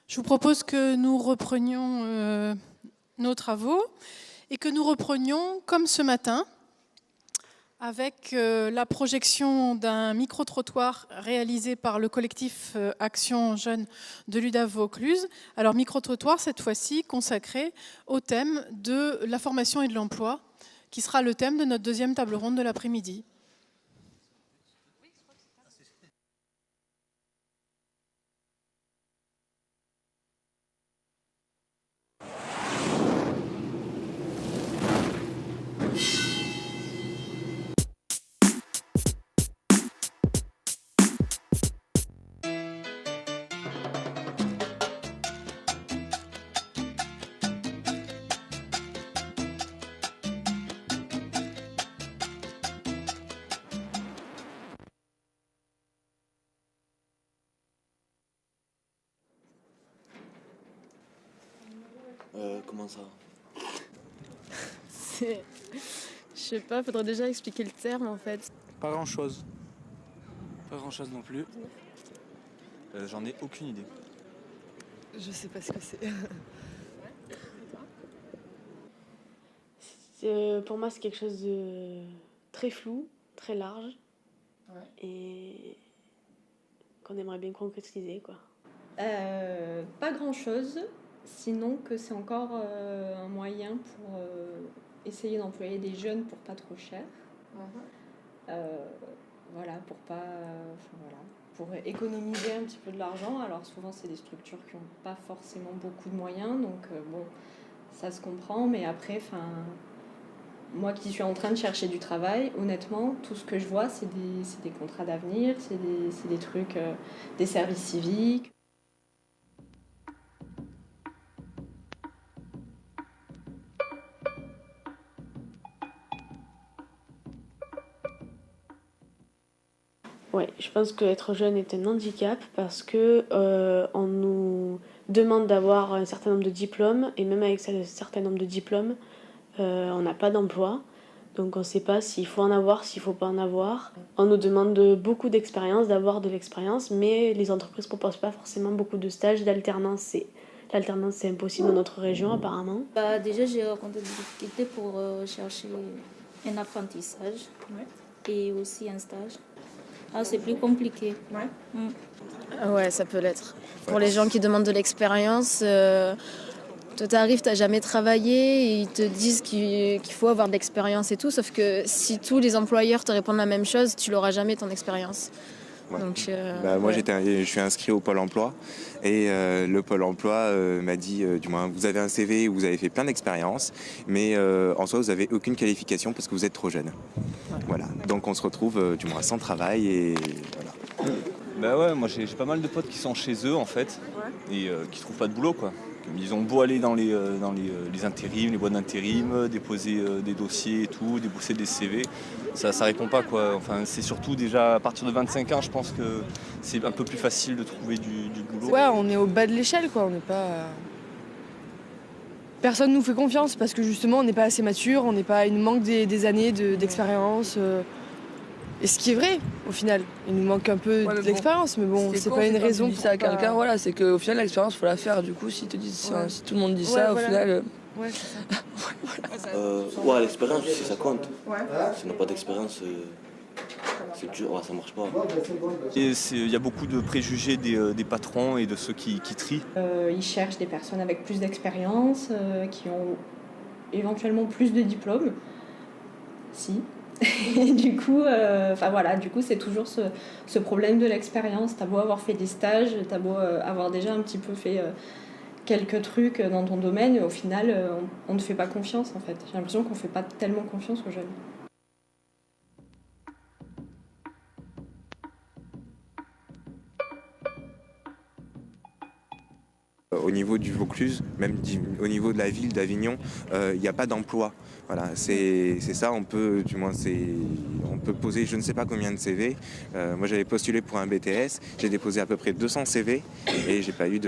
Je vous propose que nous reprenions nos travaux et que nous reprenions comme ce matin avec la projection d'un micro-trottoir réalisé par le collectif Action Jeunes de l'UDAV-Vaucluse. Alors micro-trottoir cette fois-ci consacré au thème de la formation et de l'emploi qui sera le thème de notre deuxième table ronde de l'après-midi. Comment ça? Je sais pas, faudrait déjà expliquer le terme en fait. Pas grand chose. Pas grand chose non plus. J'en ai aucune idée. Je sais pas ce que c'est. Pour moi, c'est quelque chose de très flou, très large, et qu'on aimerait bien concrétiser, quoi. Pas grand-chose, sinon que c'est encore un moyen pour essayer d'employer des jeunes pour pas trop cher. Voilà, pour économiser un petit peu de l'argent. Alors souvent, c'est des structures qui n'ont pas forcément beaucoup de moyens, donc bon, ça se comprend, mais après, moi qui suis en train de chercher du travail, honnêtement, tout ce que je vois, c'est des contrats d'avenir, c'est des trucs, des services civiques. Ouais, je pense qu'être jeune est un handicap parce que on nous demande d'avoir un certain nombre de diplômes, et même avec ce certain nombre de diplômes, on n'a pas d'emploi. Donc on ne sait pas s'il faut en avoir, s'il ne faut pas en avoir. On nous demande beaucoup d'expérience, d'avoir de l'expérience, mais les entreprises ne proposent pas forcément beaucoup de stages, d'alternance. L'alternance, c'est impossible dans notre région apparemment. Déjà, j'ai rencontré des difficultés pour chercher un apprentissage et aussi un stage. C'est plus compliqué. Ouais, ça peut l'être. Pour les gens qui demandent de l'expérience, toi t'arrives, t'as jamais travaillé, et ils te disent qu'il faut avoir de l'expérience et tout, sauf que si tous les employeurs te répondent la même chose, tu l'auras jamais ton expérience. Ouais. Donc, moi je suis inscrit au Pôle emploi et le Pôle emploi m'a dit, du moins vous avez un CV où vous avez fait plein d'expériences, mais en soi vous n'avez aucune qualification parce que vous êtes trop jeune. Ouais. Voilà. Donc on se retrouve du moins sans travail et voilà. Bah ouais, moi j'ai pas mal de potes qui sont chez eux en fait et qui trouvent pas de boulot quoi. Ils ont beau aller dans les intérims, les boîtes d'intérim, déposer des dossiers et tout, déposer des CV, ça répond pas quoi. Enfin, c'est surtout déjà à partir de 25 ans, je pense que c'est un peu plus facile de trouver du boulot. ouais, on est au bas de l'échelle quoi, on n'est pas... Personne nous fait confiance parce que justement on n'est pas assez mature, il nous manque des années d'expérience. Et ce qui est vrai au final, il nous manque un peu d'expérience, mais bon, c'est pas une raison pour ça à quelqu'un, voilà, c'est qu'au final l'expérience faut la faire. Du coup, si tout le monde dit ça, au final. Ouais, c'est ça. Ouais, l'expérience, si ça compte. Si on n'a pas d'expérience, c'est dur, ouais, ça marche pas. Il y a beaucoup de préjugés des patrons et de ceux qui trient. Ils cherchent des personnes avec plus d'expérience, qui ont éventuellement plus de diplômes. Si. Et du coup, c'est toujours ce problème de l'expérience. T'as beau avoir fait des stages, t'as beau avoir déjà un petit peu fait quelques trucs dans ton domaine, au final, on ne fait pas confiance en fait. J'ai l'impression qu'on ne fait pas tellement confiance aux jeunes. Au niveau du Vaucluse, même au niveau de la ville d'Avignon, il n'y a pas d'emploi. Voilà, c'est ça, on peut poser je ne sais pas combien de CV. Moi j'avais postulé pour un BTS, j'ai déposé à peu près 200 CV et j'ai pas eu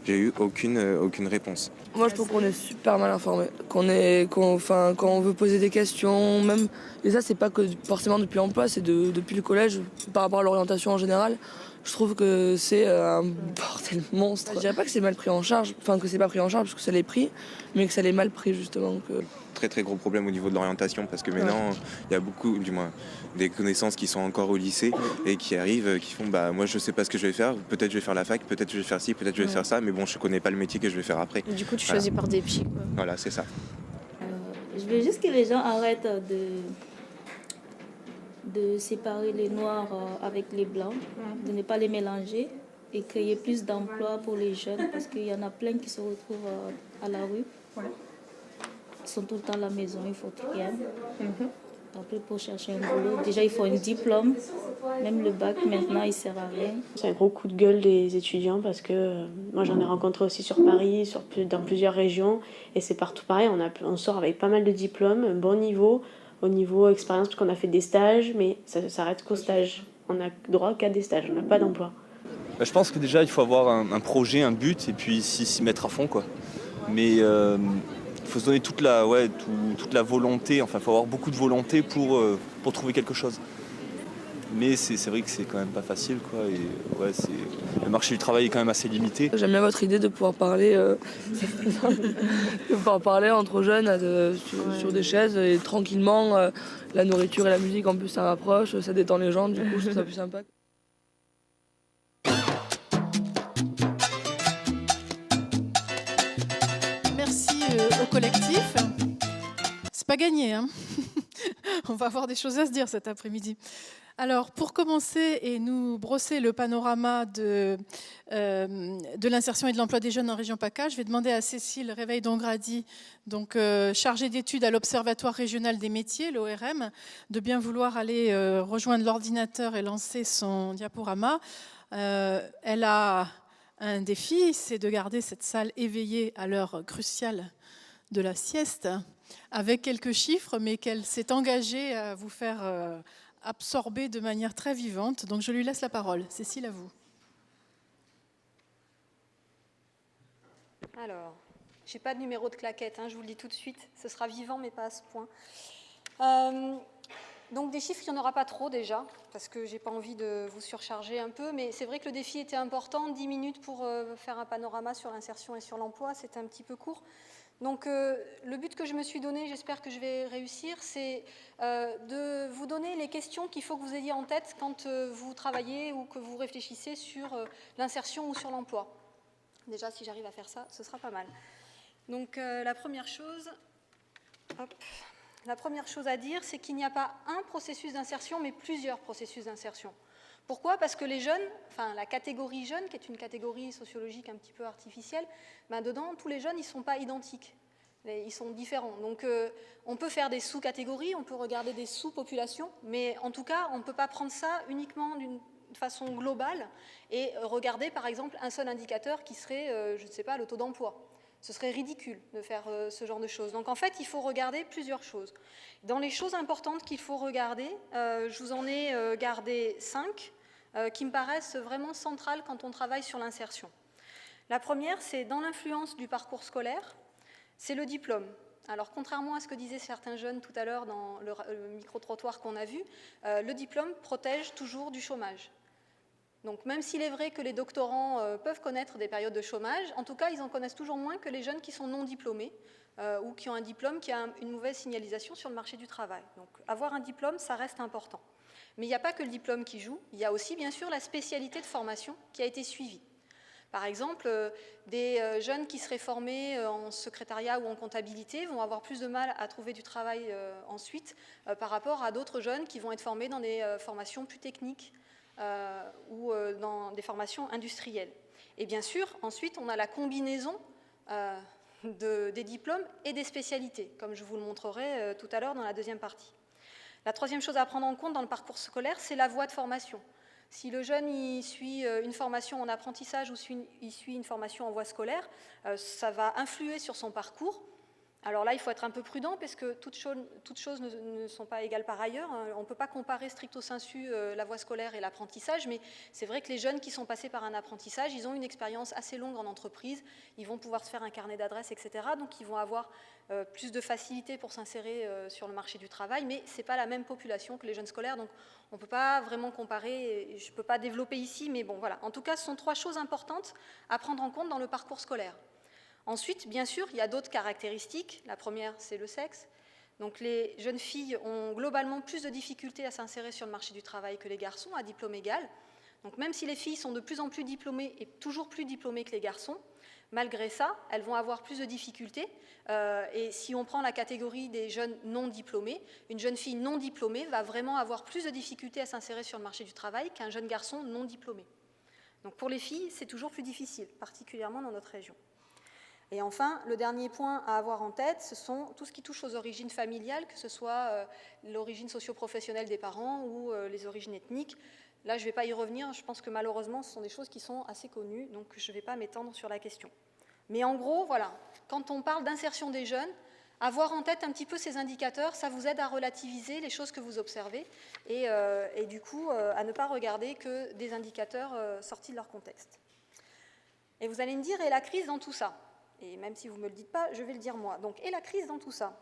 j'ai eu aucune réponse. Moi je trouve qu'on est super mal informé, quand on veut poser des questions, même, et ça c'est pas que forcément depuis l'emploi, c'est depuis le collège, par rapport à l'orientation en général. Je trouve que c'est un bordel monstre. Je dirais pas que c'est mal pris en charge, que c'est pas pris en charge parce que ça l'est pris, mais que ça l'est mal pris justement. Très très gros problème au niveau de l'orientation parce que maintenant il y a beaucoup, du moins, des connaissances qui sont encore au lycée et qui arrivent, qui font moi je sais pas ce que je vais faire, peut-être je vais faire la fac, peut-être je vais faire ci, peut-être je vais faire ça, mais bon je connais pas le métier que je vais faire après. Et du coup tu choisis par dépit, quoi. Voilà, c'est ça. Je veux juste que les gens arrêtent de séparer les noirs avec les blancs, de ne pas les mélanger et créer plus d'emplois pour les jeunes parce qu'il y en a plein qui se retrouvent à la rue. Ils sont tout le temps à la maison, il faut rien. Après, pour chercher un boulot, déjà il faut un diplôme. Même le bac maintenant il sert à rien. C'est un gros coup de gueule des étudiants parce que moi j'en ai rencontré aussi sur Paris, dans plusieurs régions et c'est partout pareil. On sort avec pas mal de diplômes, un bon niveau. Au niveau expérience, parce qu'on a fait des stages, mais ça s'arrête qu'aux stages. On n'a droit qu'à des stages, on n'a pas d'emploi. Je pense que déjà il faut avoir un projet, un but et puis s'y mettre à fond quoi. Mais il faut se donner toute la volonté, enfin il faut avoir beaucoup de volonté pour trouver quelque chose. Mais c'est vrai que c'est quand même pas facile quoi. Et le marché du travail est quand même assez limité. J'aime bien votre idée de pouvoir parler, entre jeunes sur des chaises et tranquillement. La nourriture et la musique en plus ça rapproche, ça détend les gens, du coup je trouve ça plus sympa. Merci au collectif. C'est pas gagné, hein. On va avoir des choses à se dire cet après-midi. Alors, pour commencer et nous brosser le panorama de l'insertion et de l'emploi des jeunes en région PACA, je vais demander à Cécile Réveil-Dongradi, donc chargée d'études à l'Observatoire régional des métiers, l'ORM, de bien vouloir aller rejoindre l'ordinateur et lancer son diaporama. Elle a un défi, c'est de garder cette salle éveillée à l'heure cruciale de la sieste, avec quelques chiffres, mais qu'elle s'est engagée à vous faire absorber de manière très vivante. Donc je lui laisse la parole. Cécile, à vous. Alors, je n'ai pas de numéro de claquette, je vous le dis tout de suite. Ce sera vivant, mais pas à ce point. Donc des chiffres, il n'y en aura pas trop déjà, parce que je n'ai pas envie de vous surcharger un peu, mais c'est vrai que le défi était important. 10 minutes pour faire un panorama sur l'insertion et sur l'emploi, c'était un petit peu court. Donc le but que je me suis donné, j'espère que je vais réussir, c'est de vous donner les questions qu'il faut que vous ayez en tête quand vous travaillez ou que vous réfléchissez sur l'insertion ou sur l'emploi. Déjà, si j'arrive à faire ça, ce sera pas mal. Donc la première chose à dire, c'est qu'il n'y a pas un processus d'insertion, mais plusieurs processus d'insertion. Pourquoi ? Parce que les jeunes, la catégorie jeune, qui est une catégorie sociologique un petit peu artificielle, dedans, tous les jeunes, ils ne sont pas identiques. Ils sont différents. Donc, on peut faire des sous-catégories, on peut regarder des sous-populations, mais en tout cas, on ne peut pas prendre ça uniquement d'une façon globale et regarder, par exemple, un seul indicateur qui serait, je ne sais pas, le taux d'emploi. Ce serait ridicule de faire ce genre de choses. Donc, en fait, il faut regarder plusieurs choses. Dans les choses importantes qu'il faut regarder, je vous en ai gardé 5. Qui me paraissent vraiment centrales quand on travaille sur l'insertion. La première, c'est dans l'influence du parcours scolaire, c'est le diplôme. Alors, contrairement à ce que disaient certains jeunes tout à l'heure dans le micro-trottoir qu'on a vu, le diplôme protège toujours du chômage. Donc, même s'il est vrai que les doctorants peuvent connaître des périodes de chômage, en tout cas, ils en connaissent toujours moins que les jeunes qui sont non diplômés ou qui ont un diplôme qui a une mauvaise signalisation sur le marché du travail. Donc, avoir un diplôme, ça reste important. Mais il n'y a pas que le diplôme qui joue, il y a aussi, bien sûr, la spécialité de formation qui a été suivie. Par exemple, des jeunes qui seraient formés en secrétariat ou en comptabilité vont avoir plus de mal à trouver du travail ensuite par rapport à d'autres jeunes qui vont être formés dans des formations plus techniques ou dans des formations industrielles. Et bien sûr, ensuite, on a la combinaison des diplômes et des spécialités, comme je vous le montrerai tout à l'heure dans la deuxième partie. La troisième chose à prendre en compte dans le parcours scolaire, c'est la voie de formation. Si le jeune il suit une formation en apprentissage ou il suit une formation en voie scolaire, ça va influer sur son parcours. Alors là, il faut être un peu prudent parce que toutes choses ne sont pas égales par ailleurs. On ne peut pas comparer stricto sensu la voie scolaire et l'apprentissage, mais c'est vrai que les jeunes qui sont passés par un apprentissage, ils ont une expérience assez longue en entreprise, ils vont pouvoir se faire un carnet d'adresses, etc. Donc ils vont avoir plus de facilité pour s'insérer sur le marché du travail, mais ce n'est pas la même population que les jeunes scolaires, donc on ne peut pas vraiment comparer, je ne peux pas développer ici, mais bon voilà. En tout cas, ce sont trois choses importantes à prendre en compte dans le parcours scolaire. Ensuite, bien sûr, il y a d'autres caractéristiques. La première, c'est le sexe. Donc les jeunes filles ont globalement plus de difficultés à s'insérer sur le marché du travail que les garçons, à diplôme égal. Donc même si les filles sont de plus en plus diplômées et toujours plus diplômées que les garçons, malgré ça, elles vont avoir plus de difficultés. Et si on prend la catégorie des jeunes non diplômés, une jeune fille non diplômée va vraiment avoir plus de difficultés à s'insérer sur le marché du travail qu'un jeune garçon non diplômé. Donc pour les filles, c'est toujours plus difficile, particulièrement dans notre région. Et enfin, le dernier point à avoir en tête, ce sont tout ce qui touche aux origines familiales, que ce soit l'origine socio-professionnelle des parents ou les origines ethniques. Là, je ne vais pas y revenir, je pense que malheureusement, ce sont des choses qui sont assez connues, donc je ne vais pas m'étendre sur la question. Mais en gros, voilà, quand on parle d'insertion des jeunes, avoir en tête un petit peu ces indicateurs, ça vous aide à relativiser les choses que vous observez et du coup, à ne pas regarder que des indicateurs sortis de leur contexte. Et vous allez me dire, et la crise dans tout ça ? Et même si vous ne me le dites pas, je vais le dire moi. Donc, et la crise dans tout ça?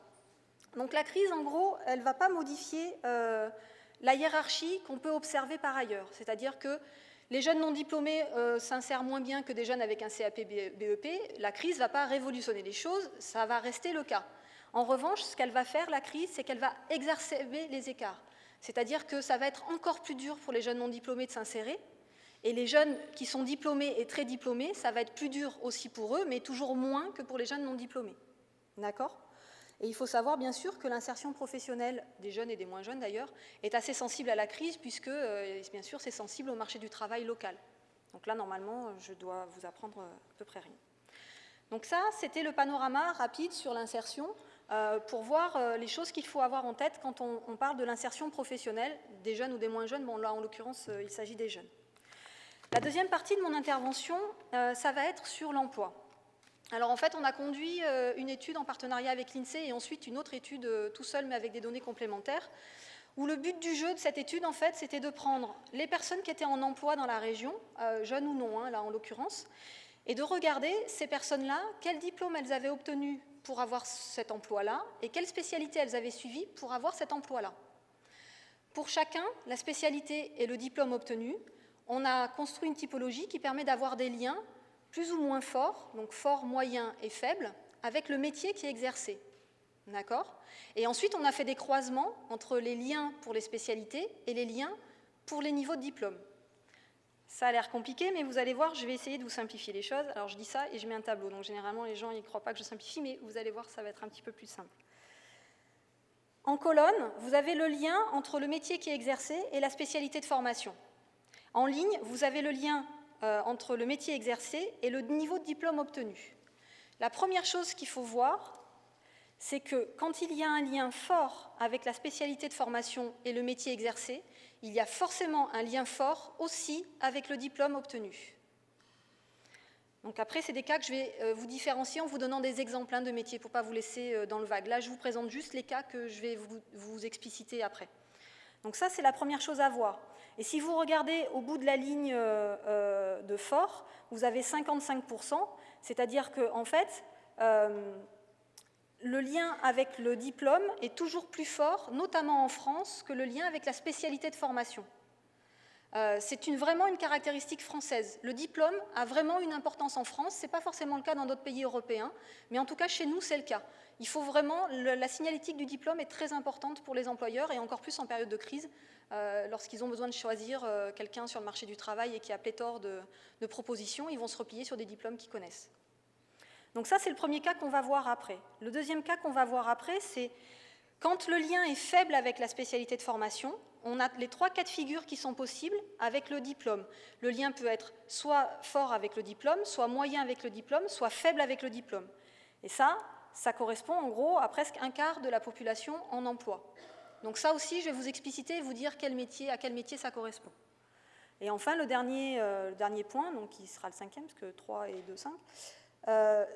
Donc la crise, en gros, elle ne va pas modifier la hiérarchie qu'on peut observer par ailleurs. C'est-à-dire que les jeunes non diplômés s'insèrent moins bien que des jeunes avec un CAP BEP. La crise ne va pas révolutionner les choses, ça va rester le cas. En revanche, ce qu'elle va faire, la crise, c'est qu'elle va exacerber les écarts. C'est-à-dire que ça va être encore plus dur pour les jeunes non diplômés de s'insérer. Et les jeunes qui sont diplômés et très diplômés, ça va être plus dur aussi pour eux, mais toujours moins que pour les jeunes non diplômés. D'accord ? Et il faut savoir, bien sûr, que l'insertion professionnelle des jeunes et des moins jeunes, d'ailleurs, est assez sensible à la crise, puisque, bien sûr, c'est sensible au marché du travail local. Donc là, normalement, je dois vous apprendre à peu près rien. Donc ça, c'était le panorama rapide sur l'insertion, pour voir les choses qu'il faut avoir en tête quand on parle de l'insertion professionnelle des jeunes ou des moins jeunes. Bon, là, en l'occurrence, il s'agit des jeunes. La deuxième partie de mon intervention, ça va être sur l'emploi. Alors en fait, on a conduit une étude en partenariat avec l'INSEE et ensuite une autre étude tout seul, mais avec des données complémentaires, où le but du jeu de cette étude, en fait, c'était de prendre les personnes qui étaient en emploi dans la région, jeunes ou non, là en l'occurrence, et de regarder ces personnes-là, quel diplôme elles avaient obtenu pour avoir cet emploi-là, et quelle spécialité elles avaient suivi pour avoir cet emploi-là. Pour chacun, la spécialité et le diplôme obtenu, on a construit une typologie qui permet d'avoir des liens plus ou moins forts, donc forts, moyens et faibles, avec le métier qui est exercé. D'accord ? Et ensuite, on a fait des croisements entre les liens pour les spécialités et les liens pour les niveaux de diplôme. Ça a l'air compliqué, mais vous allez voir, je vais essayer de vous simplifier les choses. Alors, je dis ça et je mets un tableau. Donc, généralement, les gens ne croient pas que je simplifie, mais vous allez voir, ça va être un petit peu plus simple. En colonne, vous avez le lien entre le métier qui est exercé et la spécialité de formation. En ligne, vous avez le lien entre le métier exercé et le niveau de diplôme obtenu. La première chose qu'il faut voir, c'est que quand il y a un lien fort avec la spécialité de formation et le métier exercé, il y a forcément un lien fort aussi avec le diplôme obtenu. Donc après, c'est des cas que je vais vous différencier en vous donnant des exemples de métiers pour ne pas vous laisser dans le vague. Là, je vous présente juste les cas que je vais vous expliciter après. Donc ça, c'est la première chose à voir. Et si vous regardez au bout de la ligne de fort, vous avez 55%, c'est-à-dire qu'en fait, le lien avec le diplôme est toujours plus fort, notamment en France, que le lien avec la spécialité de formation. C'est vraiment une caractéristique française. Le diplôme a vraiment une importance en France, ce n'est pas forcément le cas dans d'autres pays européens, mais en tout cas chez nous c'est le cas. Il faut vraiment, la signalétique du diplôme est très importante pour les employeurs et encore plus en période de crise, lorsqu'ils ont besoin de choisir quelqu'un sur le marché du travail et qui a pléthore de propositions, ils vont se replier sur des diplômes qu'ils connaissent. Donc ça c'est le premier cas qu'on va voir après. Le deuxième cas qu'on va voir après, c'est quand le lien est faible avec la spécialité de formation, on a les 3 cas de figure qui sont possibles avec le diplôme. Le lien peut être soit fort avec le diplôme, soit moyen avec le diplôme, soit faible avec le diplôme. Et ça correspond en gros à presque un quart de la population en emploi. Donc ça aussi, je vais vous expliciter et vous dire à quel métier ça correspond. Et enfin, le dernier point, donc qui sera le 5e, parce que 3 et 2, 5,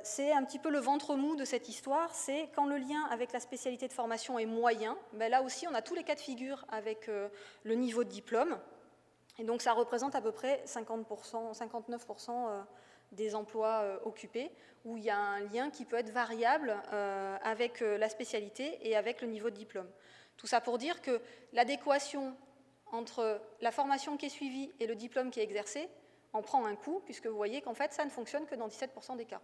c'est un petit peu le ventre mou de cette histoire, c'est quand le lien avec la spécialité de formation est moyen, ben là aussi on a tous les cas de figure avec le niveau de diplôme, et donc ça représente à peu près 50%, 59% des emplois occupés, où il y a un lien qui peut être variable avec la spécialité et avec le niveau de diplôme. Tout ça pour dire que l'adéquation entre la formation qui est suivie et le diplôme qui est exercé en prend un coup, puisque vous voyez qu'en fait, ça ne fonctionne que dans 17% des cas.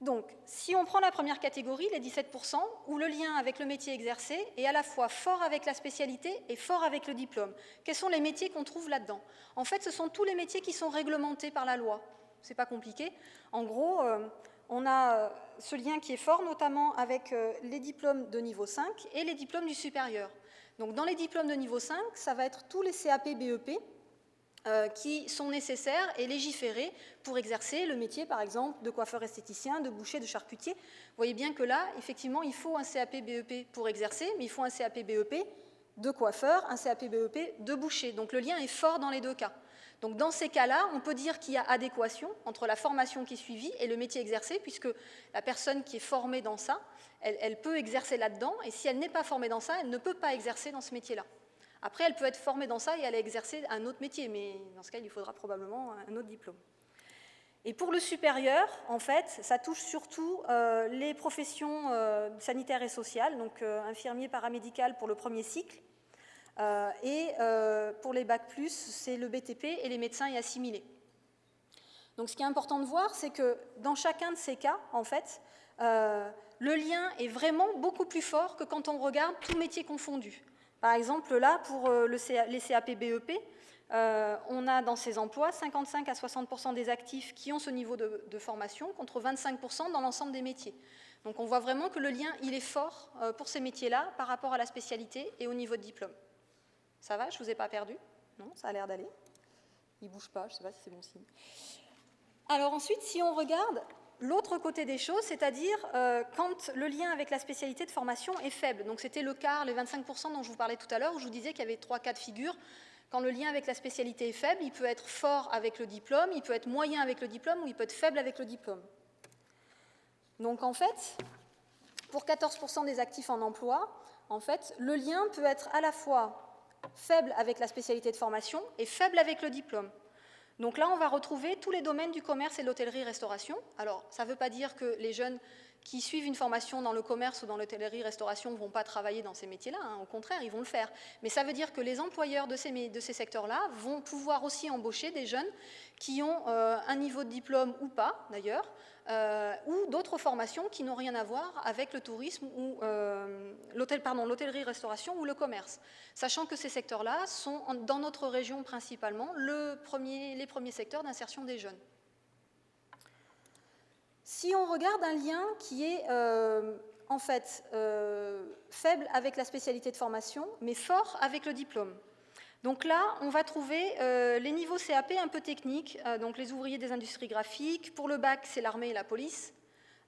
Donc, si on prend la première catégorie, les 17%, où le lien avec le métier exercé est à la fois fort avec la spécialité et fort avec le diplôme. Quels sont les métiers qu'on trouve là-dedans? En fait, ce sont tous les métiers qui sont réglementés par la loi. C'est pas compliqué. En gros, on a ce lien qui est fort, notamment avec les diplômes de niveau 5 et les diplômes du supérieur. Donc dans les diplômes de niveau 5, ça va être tous les CAP, BEP qui sont nécessaires et légiférés pour exercer le métier, par exemple, de coiffeur esthéticien, de boucher, de charcutier. Vous voyez bien que là, effectivement, il faut un CAP, BEP pour exercer, mais il faut un CAP, BEP de coiffeur, un CAP, BEP de boucher. Donc le lien est fort dans les 2 cas. Donc dans ces cas-là, on peut dire qu'il y a adéquation entre la formation qui est suivie et le métier exercé, puisque la personne qui est formée dans ça, elle peut exercer là-dedans, et si elle n'est pas formée dans ça, elle ne peut pas exercer dans ce métier-là. Après, elle peut être formée dans ça et aller exercer un autre métier, mais dans ce cas, il lui faudra probablement un autre diplôme. Et pour le supérieur, en fait, ça touche surtout les professions sanitaires et sociales, donc infirmier, paramédical pour le premier cycle, et pour les bac+, c'est le BTP et les médecins et assimilés. Donc ce qui est important de voir, c'est que dans chacun de ces cas, en fait, le lien est vraiment beaucoup plus fort que quand on regarde tous métiers confondus. Par exemple, là, pour les CAP BEP, on a dans ces emplois 55 à 60% des actifs qui ont ce niveau de formation, contre 25% dans l'ensemble des métiers. Donc on voit vraiment que le lien, il est fort pour ces métiers-là par rapport à la spécialité et au niveau de diplôme. Ça va, je ne vous ai pas perdu? Non, ça a l'air d'aller. Il ne bouge pas, je ne sais pas si c'est bon signe. Alors ensuite, si on regarde l'autre côté des choses, c'est-à-dire quand le lien avec la spécialité de formation est faible. Donc c'était le quart, les 25% dont je vous parlais tout à l'heure, où je vous disais qu'il y avait 3 cas de figure. Quand le lien avec la spécialité est faible, il peut être fort avec le diplôme, il peut être moyen avec le diplôme, ou il peut être faible avec le diplôme. Donc en fait, pour 14% des actifs en emploi, en fait, le lien peut être à la fois faible avec la spécialité de formation et faible avec le diplôme. Donc là, on va retrouver tous les domaines du commerce et de l'hôtellerie-restauration. Alors, ça ne veut pas dire que les jeunes qui suivent une formation dans le commerce ou dans l'hôtellerie-restauration ne vont pas travailler dans ces métiers-là, hein. Au contraire, ils vont le faire. Mais ça veut dire que les employeurs de ces secteurs-là vont pouvoir aussi embaucher des jeunes qui ont un niveau de diplôme ou pas, d'ailleurs, ou d'autres formations qui n'ont rien à voir avec le tourisme ou l'hôtellerie-restauration ou le commerce. Sachant que ces secteurs-là sont, dans notre région principalement, les premiers secteurs d'insertion des jeunes. Si on regarde un lien qui est en fait faible avec la spécialité de formation, mais fort avec le diplôme. Donc là, on va trouver les niveaux CAP un peu techniques, donc les ouvriers des industries graphiques. Pour le bac, c'est l'armée et la police.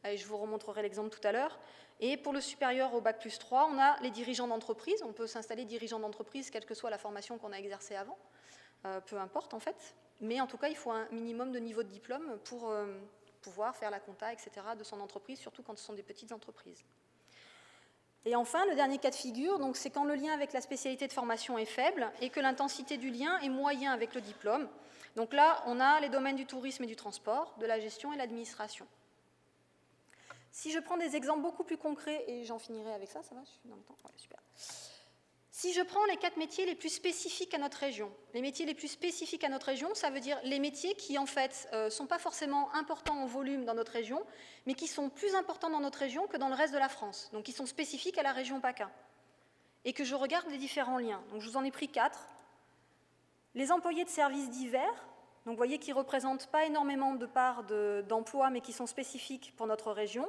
Et je vous remontrerai l'exemple tout à l'heure. Et pour le supérieur au bac plus 3, on a les dirigeants d'entreprise. On peut s'installer dirigeant d'entreprise, quelle que soit la formation qu'on a exercée avant. Peu importe, en fait. Mais en tout cas, il faut un minimum de niveau de diplôme pour pouvoir faire la compta, etc. de son entreprise, surtout quand ce sont des petites entreprises. Et enfin, le dernier cas de figure, c'est quand le lien avec la spécialité de formation est faible et que l'intensité du lien est moyen avec le diplôme. Donc là, on a les domaines du tourisme et du transport, de la gestion et de l'administration. Si je prends des exemples beaucoup plus concrets, et j'en finirai avec ça, ça va, je suis dans le temps, ouais, super. Si je prends les 4 métiers les plus spécifiques à notre région, les métiers les plus spécifiques à notre région, ça veut dire les métiers qui, en fait, ne sont pas forcément importants en volume dans notre région, mais qui sont plus importants dans notre région que dans le reste de la France, donc qui sont spécifiques à la région PACA. Et que je regarde les différents liens. Donc je vous en ai pris 4. Les employés de services divers, donc vous voyez qu'ils ne représentent pas énormément de parts d'emploi, mais qui sont spécifiques pour notre région.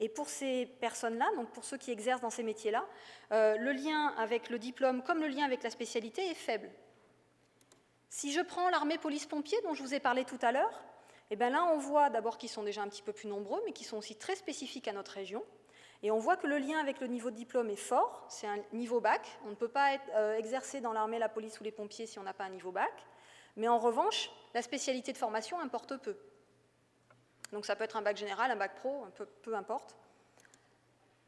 Et pour ces personnes-là, donc pour ceux qui exercent dans ces métiers-là, le lien avec le diplôme, comme le lien avec la spécialité, est faible. Si je prends l'armée police-pompiers, dont je vous ai parlé tout à l'heure, eh bien là, on voit d'abord qu'ils sont déjà un petit peu plus nombreux, mais qui sont aussi très spécifiques à notre région. Et on voit que le lien avec le niveau de diplôme est fort, c'est un niveau bac. On ne peut pas exercer dans l'armée, la police ou les pompiers si on n'a pas un niveau bac. Mais en revanche, la spécialité de formation importe peu. Donc ça peut être un bac général, un bac pro, peu importe.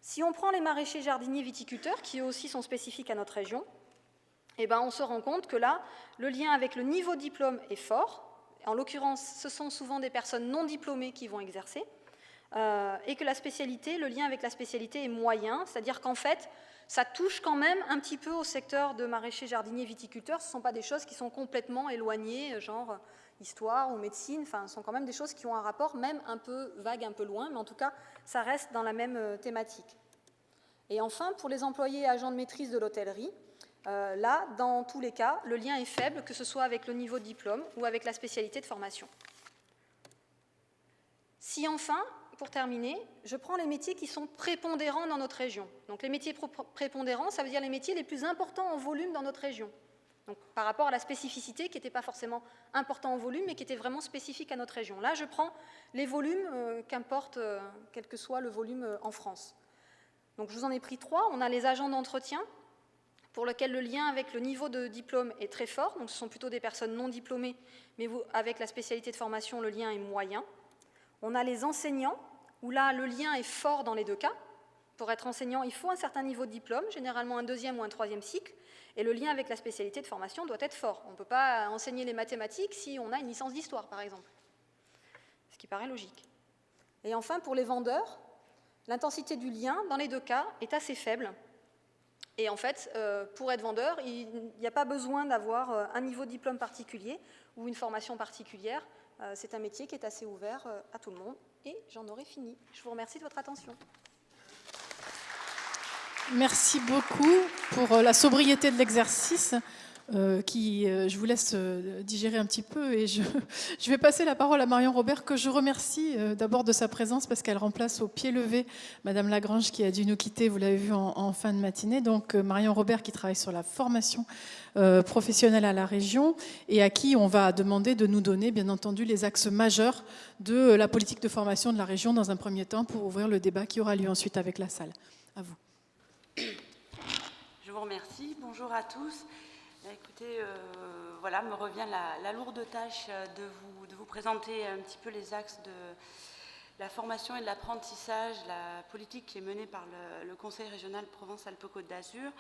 Si on prend les maraîchers, jardiniers, viticulteurs, qui eux aussi sont spécifiques à notre région, eh ben on se rend compte que là, le lien avec le niveau de diplôme est fort. En l'occurrence, ce sont souvent des personnes non diplômées qui vont exercer. Et que la spécialité, le lien avec la spécialité est moyen, c'est-à-dire qu'en fait, ça touche quand même un petit peu au secteur de maraîchers, jardiniers, viticulteurs. Ce ne sont pas des choses qui sont complètement éloignées, genre histoire ou médecine, enfin, ce sont quand même des choses qui ont un rapport, même un peu vague, un peu loin, mais en tout cas, ça reste dans la même thématique. Et enfin, pour les employés et agents de maîtrise de l'hôtellerie, là, dans tous les cas, le lien est faible, que ce soit avec le niveau de diplôme ou avec la spécialité de formation. Si enfin, pour terminer, je prends les métiers qui sont prépondérants dans notre région. Donc les métiers prépondérants, ça veut dire les métiers les plus importants en volume dans notre région. Donc, par rapport à la spécificité qui n'était pas forcément important en volume, mais qui était vraiment spécifique à notre région. Là, je prends les volumes, qu'importe, quel que soit le volume en France. Donc je vous en ai pris 3. On a les agents d'entretien, pour lesquels le lien avec le niveau de diplôme est très fort. Donc ce sont plutôt des personnes non diplômées, mais avec la spécialité de formation, le lien est moyen. On a les enseignants, où là, le lien est fort dans les 2 cas. Pour être enseignant, il faut un certain niveau de diplôme, généralement un 2e ou un 3e cycle, et le lien avec la spécialité de formation doit être fort. On ne peut pas enseigner les mathématiques si on a une licence d'histoire, par exemple, ce qui paraît logique. Et enfin, pour les vendeurs, l'intensité du lien, dans les 2 cas, est assez faible. Et en fait, pour être vendeur, il n'y a pas besoin d'avoir un niveau de diplôme particulier ou une formation particulière. C'est un métier qui est assez ouvert à tout le monde. Et j'en aurai fini. Je vous remercie de votre attention. Merci beaucoup pour la sobriété de l'exercice qui, je vous laisse digérer un petit peu et je vais passer la parole à Marion Robert que je remercie d'abord de sa présence parce qu'elle remplace au pied levé Madame Lagrange qui a dû nous quitter, vous l'avez vu en fin de matinée. Donc Marion Robert qui travaille sur la formation professionnelle à la région et à qui on va demander de nous donner bien entendu les axes majeurs de la politique de formation de la région dans un premier temps pour ouvrir le débat qui aura lieu ensuite avec la salle. À vous. Je vous remercie. Bonjour à tous. Écoutez, voilà, me revient la lourde tâche de vous présenter un petit peu les axes de la formation et de l'apprentissage, la politique qui est menée par le Conseil régional Provence-Alpes-Côte d'Azur.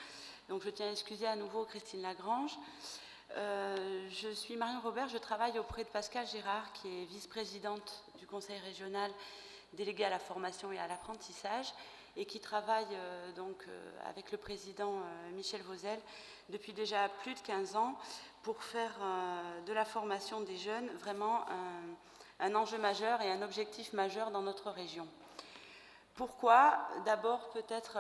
Donc je tiens à excuser à nouveau Christine Lagrange. Je suis Marion Robert, je travaille auprès de Pascale Gérard, qui est vice-présidente du Conseil régional déléguée à la formation et à l'apprentissage, et qui travaille avec le président Michel Vauzel depuis déjà plus de 15 ans pour faire de la formation des jeunes vraiment un enjeu majeur et un objectif majeur dans notre région. Pourquoi? D'abord, peut-être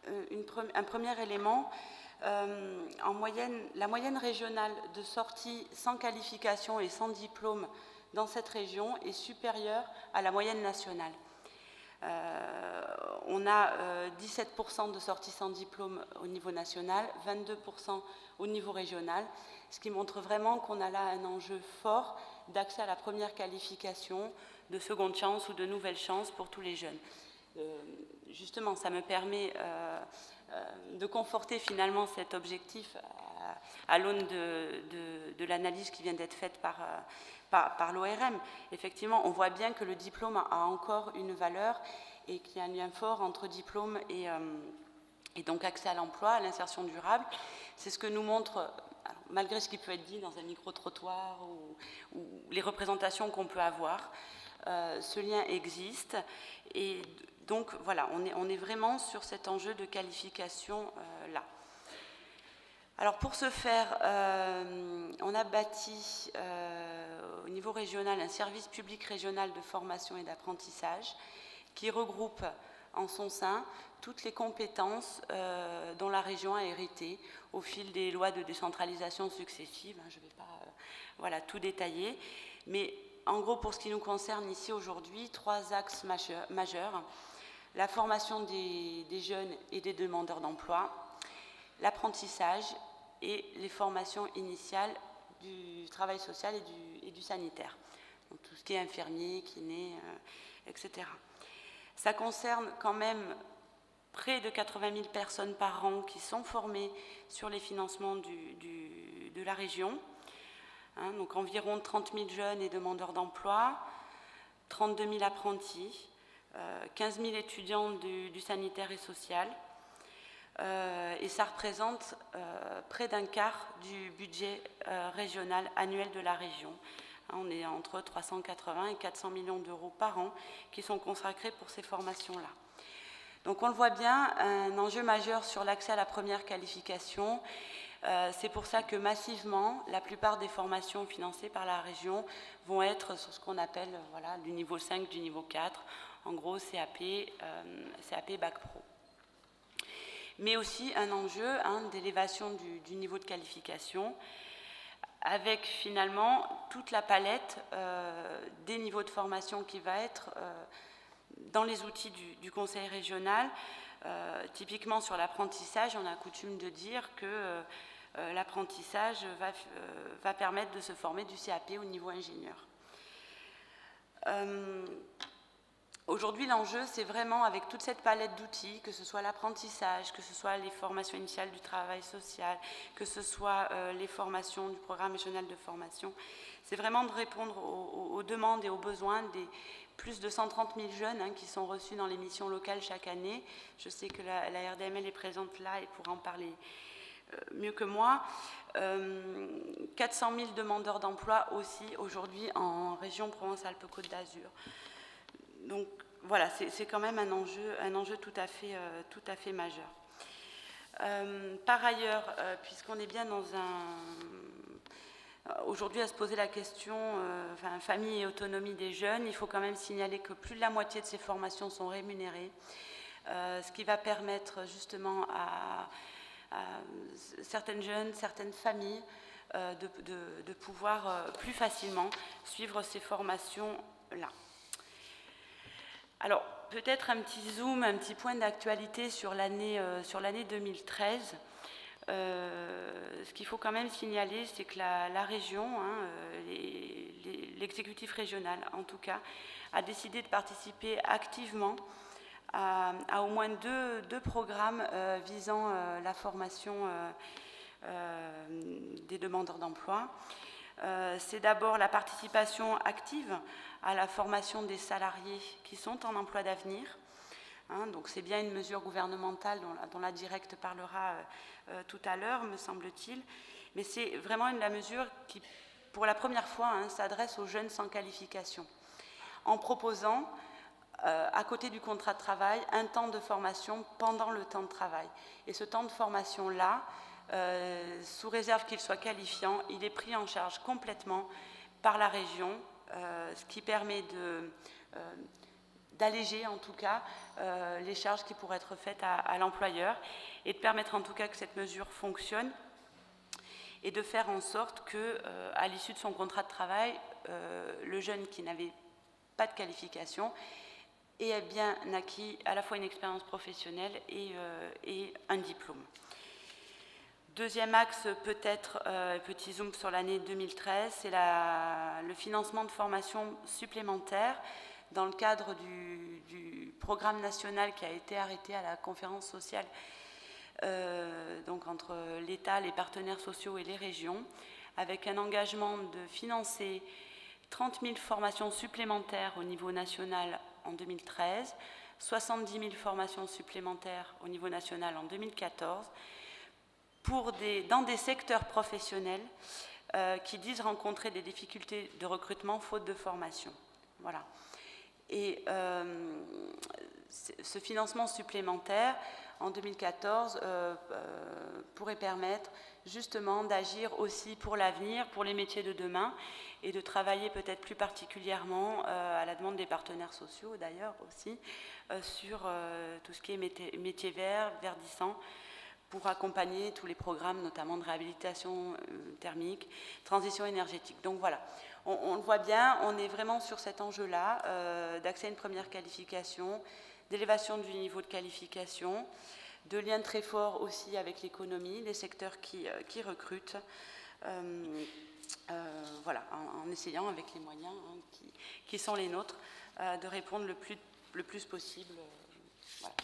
un premier élément. La moyenne régionale de sortie sans qualification et sans diplôme dans cette région est supérieure à la moyenne nationale. On a 17% de sorties sans diplôme au niveau national, 22% au niveau régional, ce qui montre vraiment qu'on a là un enjeu fort d'accès à la première qualification, de seconde chance ou de nouvelle chance pour tous les jeunes. Justement, ça me permet de conforter finalement cet objectif à l'aune de l'analyse qui vient d'être faite par l'ORM. Effectivement, on voit bien que le diplôme a encore une valeur et qu'il y a un lien fort entre diplôme et donc accès à l'emploi, à l'insertion durable. C'est ce que nous montre, alors, malgré ce qui peut être dit dans un micro-trottoir ou les représentations qu'on peut avoir, ce lien existe. Et donc voilà, on est vraiment sur cet enjeu de qualification là. Alors pour ce faire, on a bâti au niveau régional un service public régional de formation et d'apprentissage qui regroupe en son sein toutes les compétences dont la région a hérité au fil des lois de décentralisation successives. Je ne vais pas tout détailler, mais en gros, pour ce qui nous concerne ici aujourd'hui, 3 axes majeurs. La formation des jeunes et des demandeurs d'emploi, l'apprentissage et les formations initiales du travail social et du sanitaire. Donc tout ce qui est infirmier, kiné, etc. Ça concerne quand même près de 80 000 personnes par an qui sont formées sur les financements de la région. Donc environ 30 000 jeunes et demandeurs d'emploi, 32 000 apprentis, 15 000 étudiants du sanitaire et social. Et ça représente près d'un quart du budget régional annuel de la région. On est entre 380 et 400 millions d'euros par an qui sont consacrés pour ces formations-là. Donc on le voit bien, un enjeu majeur sur l'accès à la première qualification. C'est pour ça que massivement, la plupart des formations financées par la région vont être sur ce qu'on appelle du niveau 5, du niveau 4, en gros CAP, CAP Bac Pro. Mais aussi un enjeu d'élévation du niveau de qualification, avec finalement toute la palette des niveaux de formation qui va être dans les outils du Conseil régional. Typiquement sur l'apprentissage, on a coutume de dire que l'apprentissage va permettre de se former du CAP au niveau ingénieur. Aujourd'hui, l'enjeu, c'est vraiment avec toute cette palette d'outils, que ce soit l'apprentissage, que ce soit les formations initiales du travail social, que ce soit les formations du programme régional de formation, c'est vraiment de répondre aux demandes et aux besoins des plus de 130 000 jeunes qui sont reçus dans les missions locales chaque année. Je sais que la RDML est présente là et pourra en parler mieux que moi. 400 000 demandeurs d'emploi aussi aujourd'hui en région Provence-Alpes-Côte d'Azur. Donc voilà, c'est quand même un enjeu tout à fait majeur. Par ailleurs, puisqu'on est bien dans aujourd'hui à se poser la question famille et autonomie des jeunes, il faut quand même signaler que plus de la moitié de ces formations sont rémunérées, ce qui va permettre justement à certaines jeunes, certaines familles de pouvoir plus facilement suivre ces formations-là. Alors, peut-être un petit zoom, un petit point d'actualité sur l'année 2013. Ce qu'il faut quand même signaler, c'est que la région, l'exécutif régional en tout cas, a décidé de participer activement à au moins deux programmes visant la formation des demandeurs d'emploi. C'est d'abord la participation active à la formation des salariés qui sont en emploi d'avenir. Donc c'est bien une mesure gouvernementale dont la directe parlera tout à l'heure, me semble-t-il. Mais c'est vraiment la mesure qui, pour la première fois, s'adresse aux jeunes sans qualification, en proposant, à côté du contrat de travail, un temps de formation pendant le temps de travail. Et ce temps de formation-là, sous réserve qu'il soit qualifiant, il est pris en charge complètement par la région, ce qui permet d'alléger en tout cas les charges qui pourraient être faites à l'employeur et de permettre en tout cas que cette mesure fonctionne et de faire en sorte qu'à l'issue de son contrat de travail, le jeune qui n'avait pas de qualification ait bien acquis à la fois une expérience professionnelle et un diplôme. Deuxième axe, peut-être, petit zoom sur l'année 2013, c'est le financement de formations supplémentaires dans le cadre du programme national qui a été arrêté à la conférence sociale donc entre l'État, les partenaires sociaux et les régions, avec un engagement de financer 30 000 formations supplémentaires au niveau national en 2013, 70 000 formations supplémentaires au niveau national en 2014 dans des secteurs professionnels qui disent rencontrer des difficultés de recrutement faute de formation. Voilà. Et ce financement supplémentaire en 2014 pourrait permettre justement d'agir aussi pour l'avenir, pour les métiers de demain, et de travailler peut-être plus particulièrement à la demande des partenaires sociaux d'ailleurs aussi sur tout ce qui est métiers verts, verdissants, pour accompagner tous les programmes, notamment de réhabilitation thermique, transition énergétique. Donc voilà, on le voit bien, on est vraiment sur cet enjeu-là, d'accès à une première qualification, d'élévation du niveau de qualification, de liens très forts aussi avec l'économie, les secteurs qui recrutent, voilà, en essayant avec les moyens qui sont les nôtres de répondre le plus possible voilà,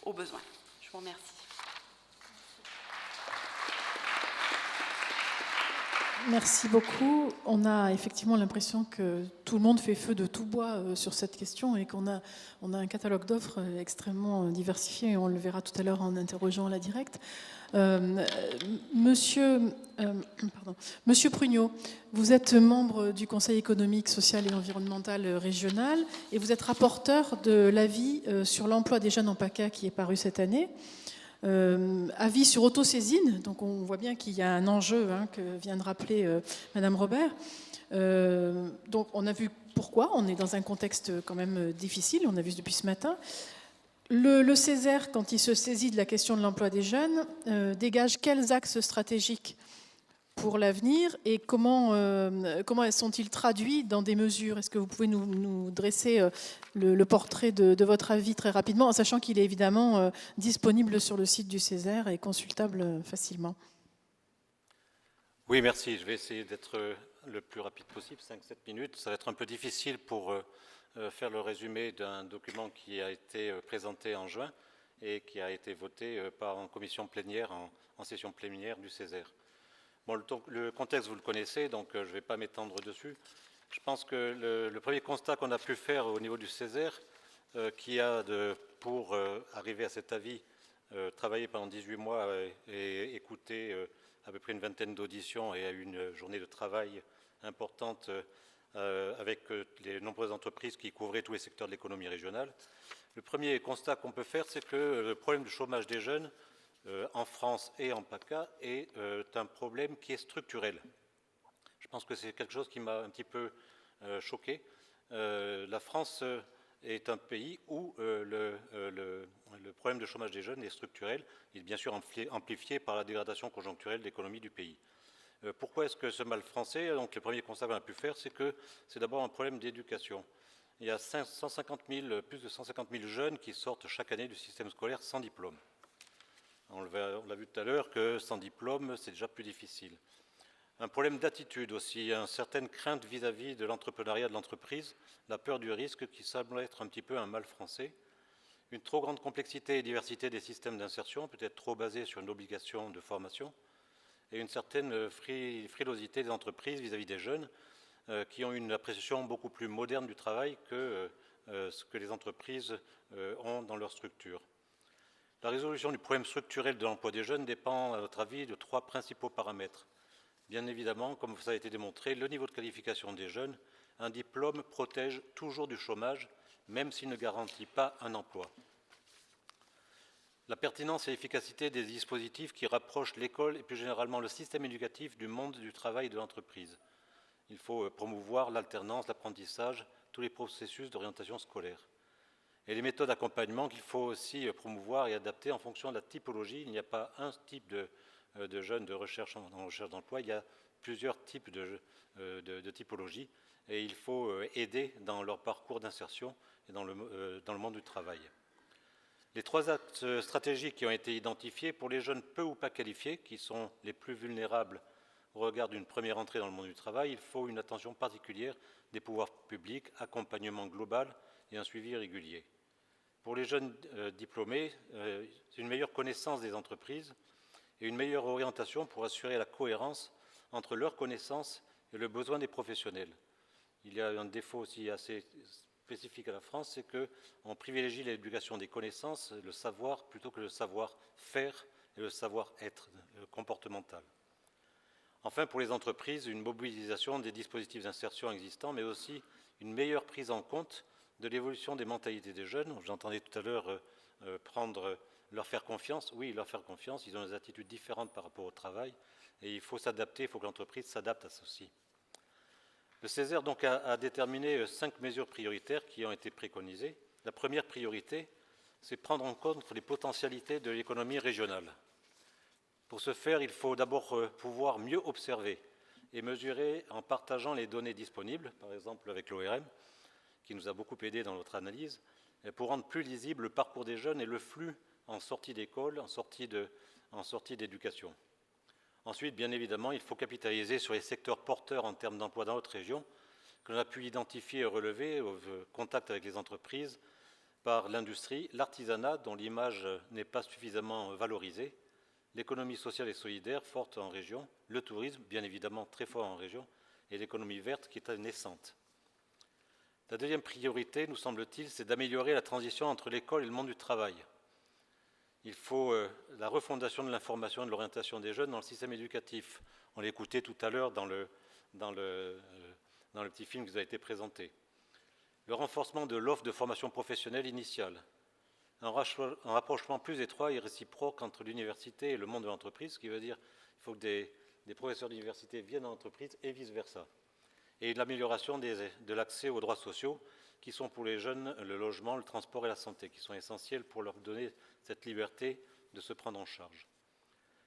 aux besoins. Je vous remercie. Merci beaucoup. On a effectivement l'impression que tout le monde fait feu de tout bois sur cette question et qu'on a un catalogue d'offres extrêmement diversifié, et on le verra tout à l'heure en interrogeant la directe. Monsieur Prugnot, vous êtes membre du Conseil économique, social et environnemental régional et vous êtes rapporteur de l'avis sur l'emploi des jeunes en PACA qui est paru cette année. Avis sur autosaisine, donc on voit bien qu'il y a un enjeu que vient de rappeler Madame Robert. Donc on a vu pourquoi, on est dans un contexte quand même difficile, on a vu depuis ce matin. Le Césaire, quand il se saisit de la question de l'emploi des jeunes, dégage quels axes stratégiques pour l'avenir et comment sont-ils traduits dans des mesures? Est-ce que vous pouvez nous dresser le portrait de votre avis très rapidement, en sachant qu'il est évidemment disponible sur le site du Césaire et consultable facilement? Oui, merci. Je vais essayer d'être le plus rapide possible, 5-7 minutes. Ça va être un peu difficile pour faire le résumé d'un document qui a été présenté en juin et qui a été voté en commission plénière, en session plénière du Césaire. Bon, le contexte, vous le connaissez, donc je ne vais pas m'étendre dessus. Je pense que le premier constat qu'on a pu faire au niveau du Césaire, qui a, pour arriver à cet avis, travaillé pendant 18 mois et écouté à peu près une vingtaine d'auditions et a eu une journée de travail importante avec les nombreuses entreprises qui couvraient tous les secteurs de l'économie régionale. Le premier constat qu'on peut faire, c'est que le problème du chômage des jeunes en France et en PACA est un problème qui est structurel. Je pense que c'est quelque chose qui m'a un petit peu choqué. La France est un pays où le problème de chômage des jeunes est structurel. Il est bien sûr amplifié par la dégradation conjoncturelle de l'économie du pays. Pourquoi est-ce que ce mal français? Donc, le premier constat qu'on a pu faire, c'est que c'est d'abord un problème d'éducation. Il y a plus de 150 000 jeunes qui sortent chaque année du système scolaire sans diplôme. On l'a vu tout à l'heure que sans diplôme, c'est déjà plus difficile. Un problème d'attitude aussi, une certaine crainte vis-à-vis de l'entrepreneuriat de l'entreprise, la peur du risque qui semble être un petit peu un mal français. Une trop grande complexité et diversité des systèmes d'insertion, peut-être trop basée sur une obligation de formation, et une certaine frilosité des entreprises vis-à-vis des jeunes qui ont une appréciation beaucoup plus moderne du travail que ce que les entreprises ont dans leur structure. La résolution du problème structurel de l'emploi des jeunes dépend, à notre avis, de 3 principaux paramètres. Bien évidemment, comme ça a été démontré, le niveau de qualification des jeunes. Un diplôme protège toujours du chômage, même s'il ne garantit pas un emploi. La pertinence et l'efficacité des dispositifs qui rapprochent l'école et plus généralement le système éducatif du monde du travail et de l'entreprise. Il faut promouvoir l'alternance, l'apprentissage, tous les processus d'orientation scolaire. Et les méthodes d'accompagnement qu'il faut aussi promouvoir et adapter en fonction de la typologie. Il n'y a pas un type de jeunes de recherche en recherche d'emploi, il y a plusieurs types de typologies et il faut aider dans leur parcours d'insertion et dans le monde du travail. Les 3 axes stratégiques qui ont été identifiés pour les jeunes peu ou pas qualifiés, qui sont les plus vulnérables au regard d'une première entrée dans le monde du travail, il faut une attention particulière des pouvoirs publics, accompagnement global et un suivi régulier. Pour les jeunes diplômés, c'est une meilleure connaissance des entreprises et une meilleure orientation pour assurer la cohérence entre leurs connaissances et le besoin des professionnels. Il y a un défaut aussi assez spécifique à la France, c'est qu'on privilégie l'éducation des connaissances, le savoir, plutôt que le savoir-faire et le savoir-être comportemental. Enfin, pour les entreprises, une mobilisation des dispositifs d'insertion existants, mais aussi une meilleure prise en compte de l'évolution des mentalités des jeunes. J'entendais tout à l'heure leur faire confiance. Oui, leur faire confiance, ils ont des attitudes différentes par rapport au travail, et il faut s'adapter, il faut que l'entreprise s'adapte à ceci. Le Césaire donc a déterminé 5 mesures prioritaires qui ont été préconisées. La première priorité, c'est prendre en compte les potentialités de l'économie régionale. Pour ce faire, il faut d'abord pouvoir mieux observer et mesurer en partageant les données disponibles, par exemple avec l'ORM, qui nous a beaucoup aidé dans notre analyse, pour rendre plus lisible le parcours des jeunes et le flux en sortie d'école, en sortie d'éducation. Ensuite, bien évidemment, il faut capitaliser sur les secteurs porteurs en termes d'emploi dans notre région, que l'on a pu identifier et relever au contact avec les entreprises par l'industrie, l'artisanat, dont l'image n'est pas suffisamment valorisée, l'économie sociale et solidaire, forte en région, le tourisme, bien évidemment très fort en région, et l'économie verte qui est naissante. La deuxième priorité, nous semble-t-il, c'est d'améliorer la transition entre l'école et le monde du travail. Il faut la refondation de l'information et de l'orientation des jeunes dans le système éducatif. On l'écoutait tout à l'heure dans le petit film qui vous a été présenté. Le renforcement de l'offre de formation professionnelle initiale. Un rapprochement plus étroit et réciproque entre l'université et le monde de l'entreprise, ce qui veut dire qu'il faut que des professeurs d'université viennent en entreprise et vice-versa. Et l'amélioration de l'accès aux droits sociaux, qui sont pour les jeunes le logement, le transport et la santé, qui sont essentiels pour leur donner cette liberté de se prendre en charge.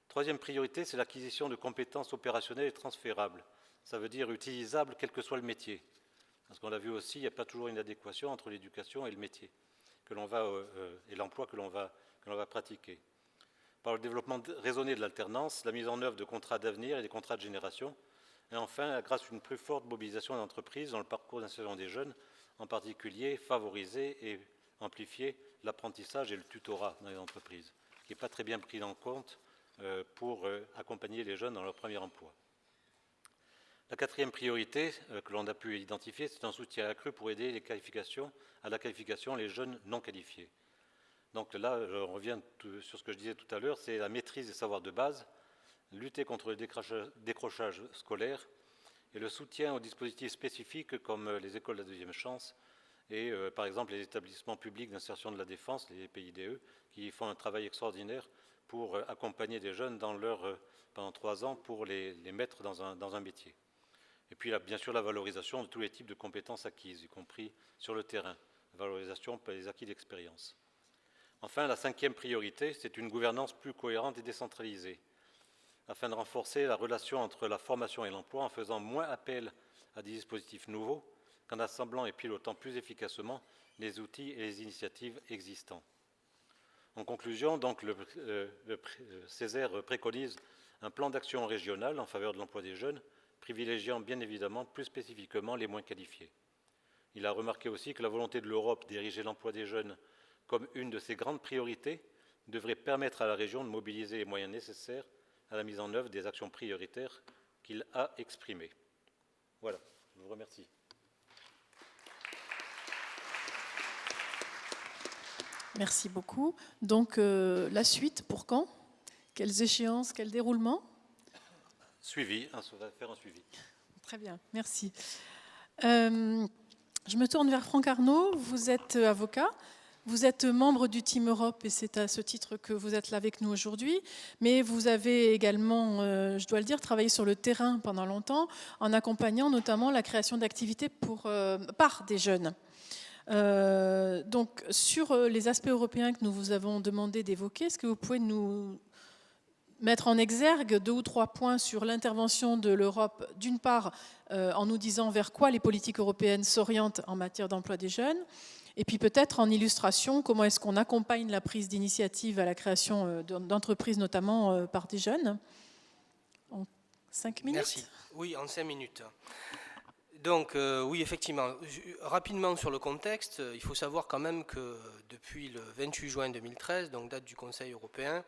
Troisième priorité, c'est l'acquisition de compétences opérationnelles et transférables. Ça veut dire utilisables quel que soit le métier. Parce qu'on l'a vu aussi, il n'y a pas toujours une adéquation entre l'éducation et le métier et l'emploi que l'on va pratiquer. Par le développement raisonné de l'alternance, la mise en œuvre de contrats d'avenir et des contrats de génération, et enfin, grâce à une plus forte mobilisation d'entreprises dans le parcours d'insertion des jeunes, en particulier favoriser et amplifier l'apprentissage et le tutorat dans les entreprises, qui n'est pas très bien pris en compte pour accompagner les jeunes dans leur premier emploi. La quatrième priorité que l'on a pu identifier, c'est un soutien accru pour aider à la qualification les jeunes non qualifiés. Donc là, on revient sur ce que je disais tout à l'heure, c'est la maîtrise des savoirs de base, lutter contre le décrochage scolaire et le soutien aux dispositifs spécifiques comme les écoles de la deuxième chance et par exemple les établissements publics d'insertion de la défense, les PIDE, qui font un travail extraordinaire pour accompagner des jeunes pendant 3 ans pour les mettre dans un métier. Et puis, bien sûr, la valorisation de tous les types de compétences acquises, y compris sur le terrain, la valorisation des acquis d'expérience. Enfin, la cinquième priorité, c'est une gouvernance plus cohérente et décentralisée, afin de renforcer la relation entre la formation et l'emploi en faisant moins appel à des dispositifs nouveaux qu'en assemblant et pilotant plus efficacement les outils et les initiatives existants. En conclusion, donc, le Césaire préconise un plan d'action régional en faveur de l'emploi des jeunes, privilégiant bien évidemment plus spécifiquement les moins qualifiés. Il a remarqué aussi que la volonté de l'Europe d'ériger l'emploi des jeunes comme une de ses grandes priorités devrait permettre à la région de mobiliser les moyens nécessaires à la mise en œuvre des actions prioritaires qu'il a exprimées. Voilà, je vous remercie. Merci beaucoup. Donc, la suite, pour quand? Quelles échéances, quel déroulement? Suivi, on va faire un suivi. Très bien, merci. Je me tourne vers Franck Arnaud. Vous êtes avocat, vous êtes membre du Team Europe et c'est à ce titre que vous êtes là avec nous aujourd'hui. Mais vous avez également, je dois le dire, travaillé sur le terrain pendant longtemps en accompagnant notamment la création d'activités par des jeunes. Donc, sur les aspects européens que nous vous avons demandé d'évoquer, est-ce que vous pouvez nous mettre en exergue 2 ou 3 points sur l'intervention de l'Europe, d'une part en nous disant vers quoi les politiques européennes s'orientent en matière d'emploi des jeunes, et puis peut-être en illustration, comment est-ce qu'on accompagne la prise d'initiative à la création d'entreprises, notamment par des jeunes. En 5 minutes. Merci. Oui, en 5 minutes. Donc oui, effectivement, rapidement sur le contexte, il faut savoir quand même que depuis le 28 juin 2013, donc date du Conseil européen,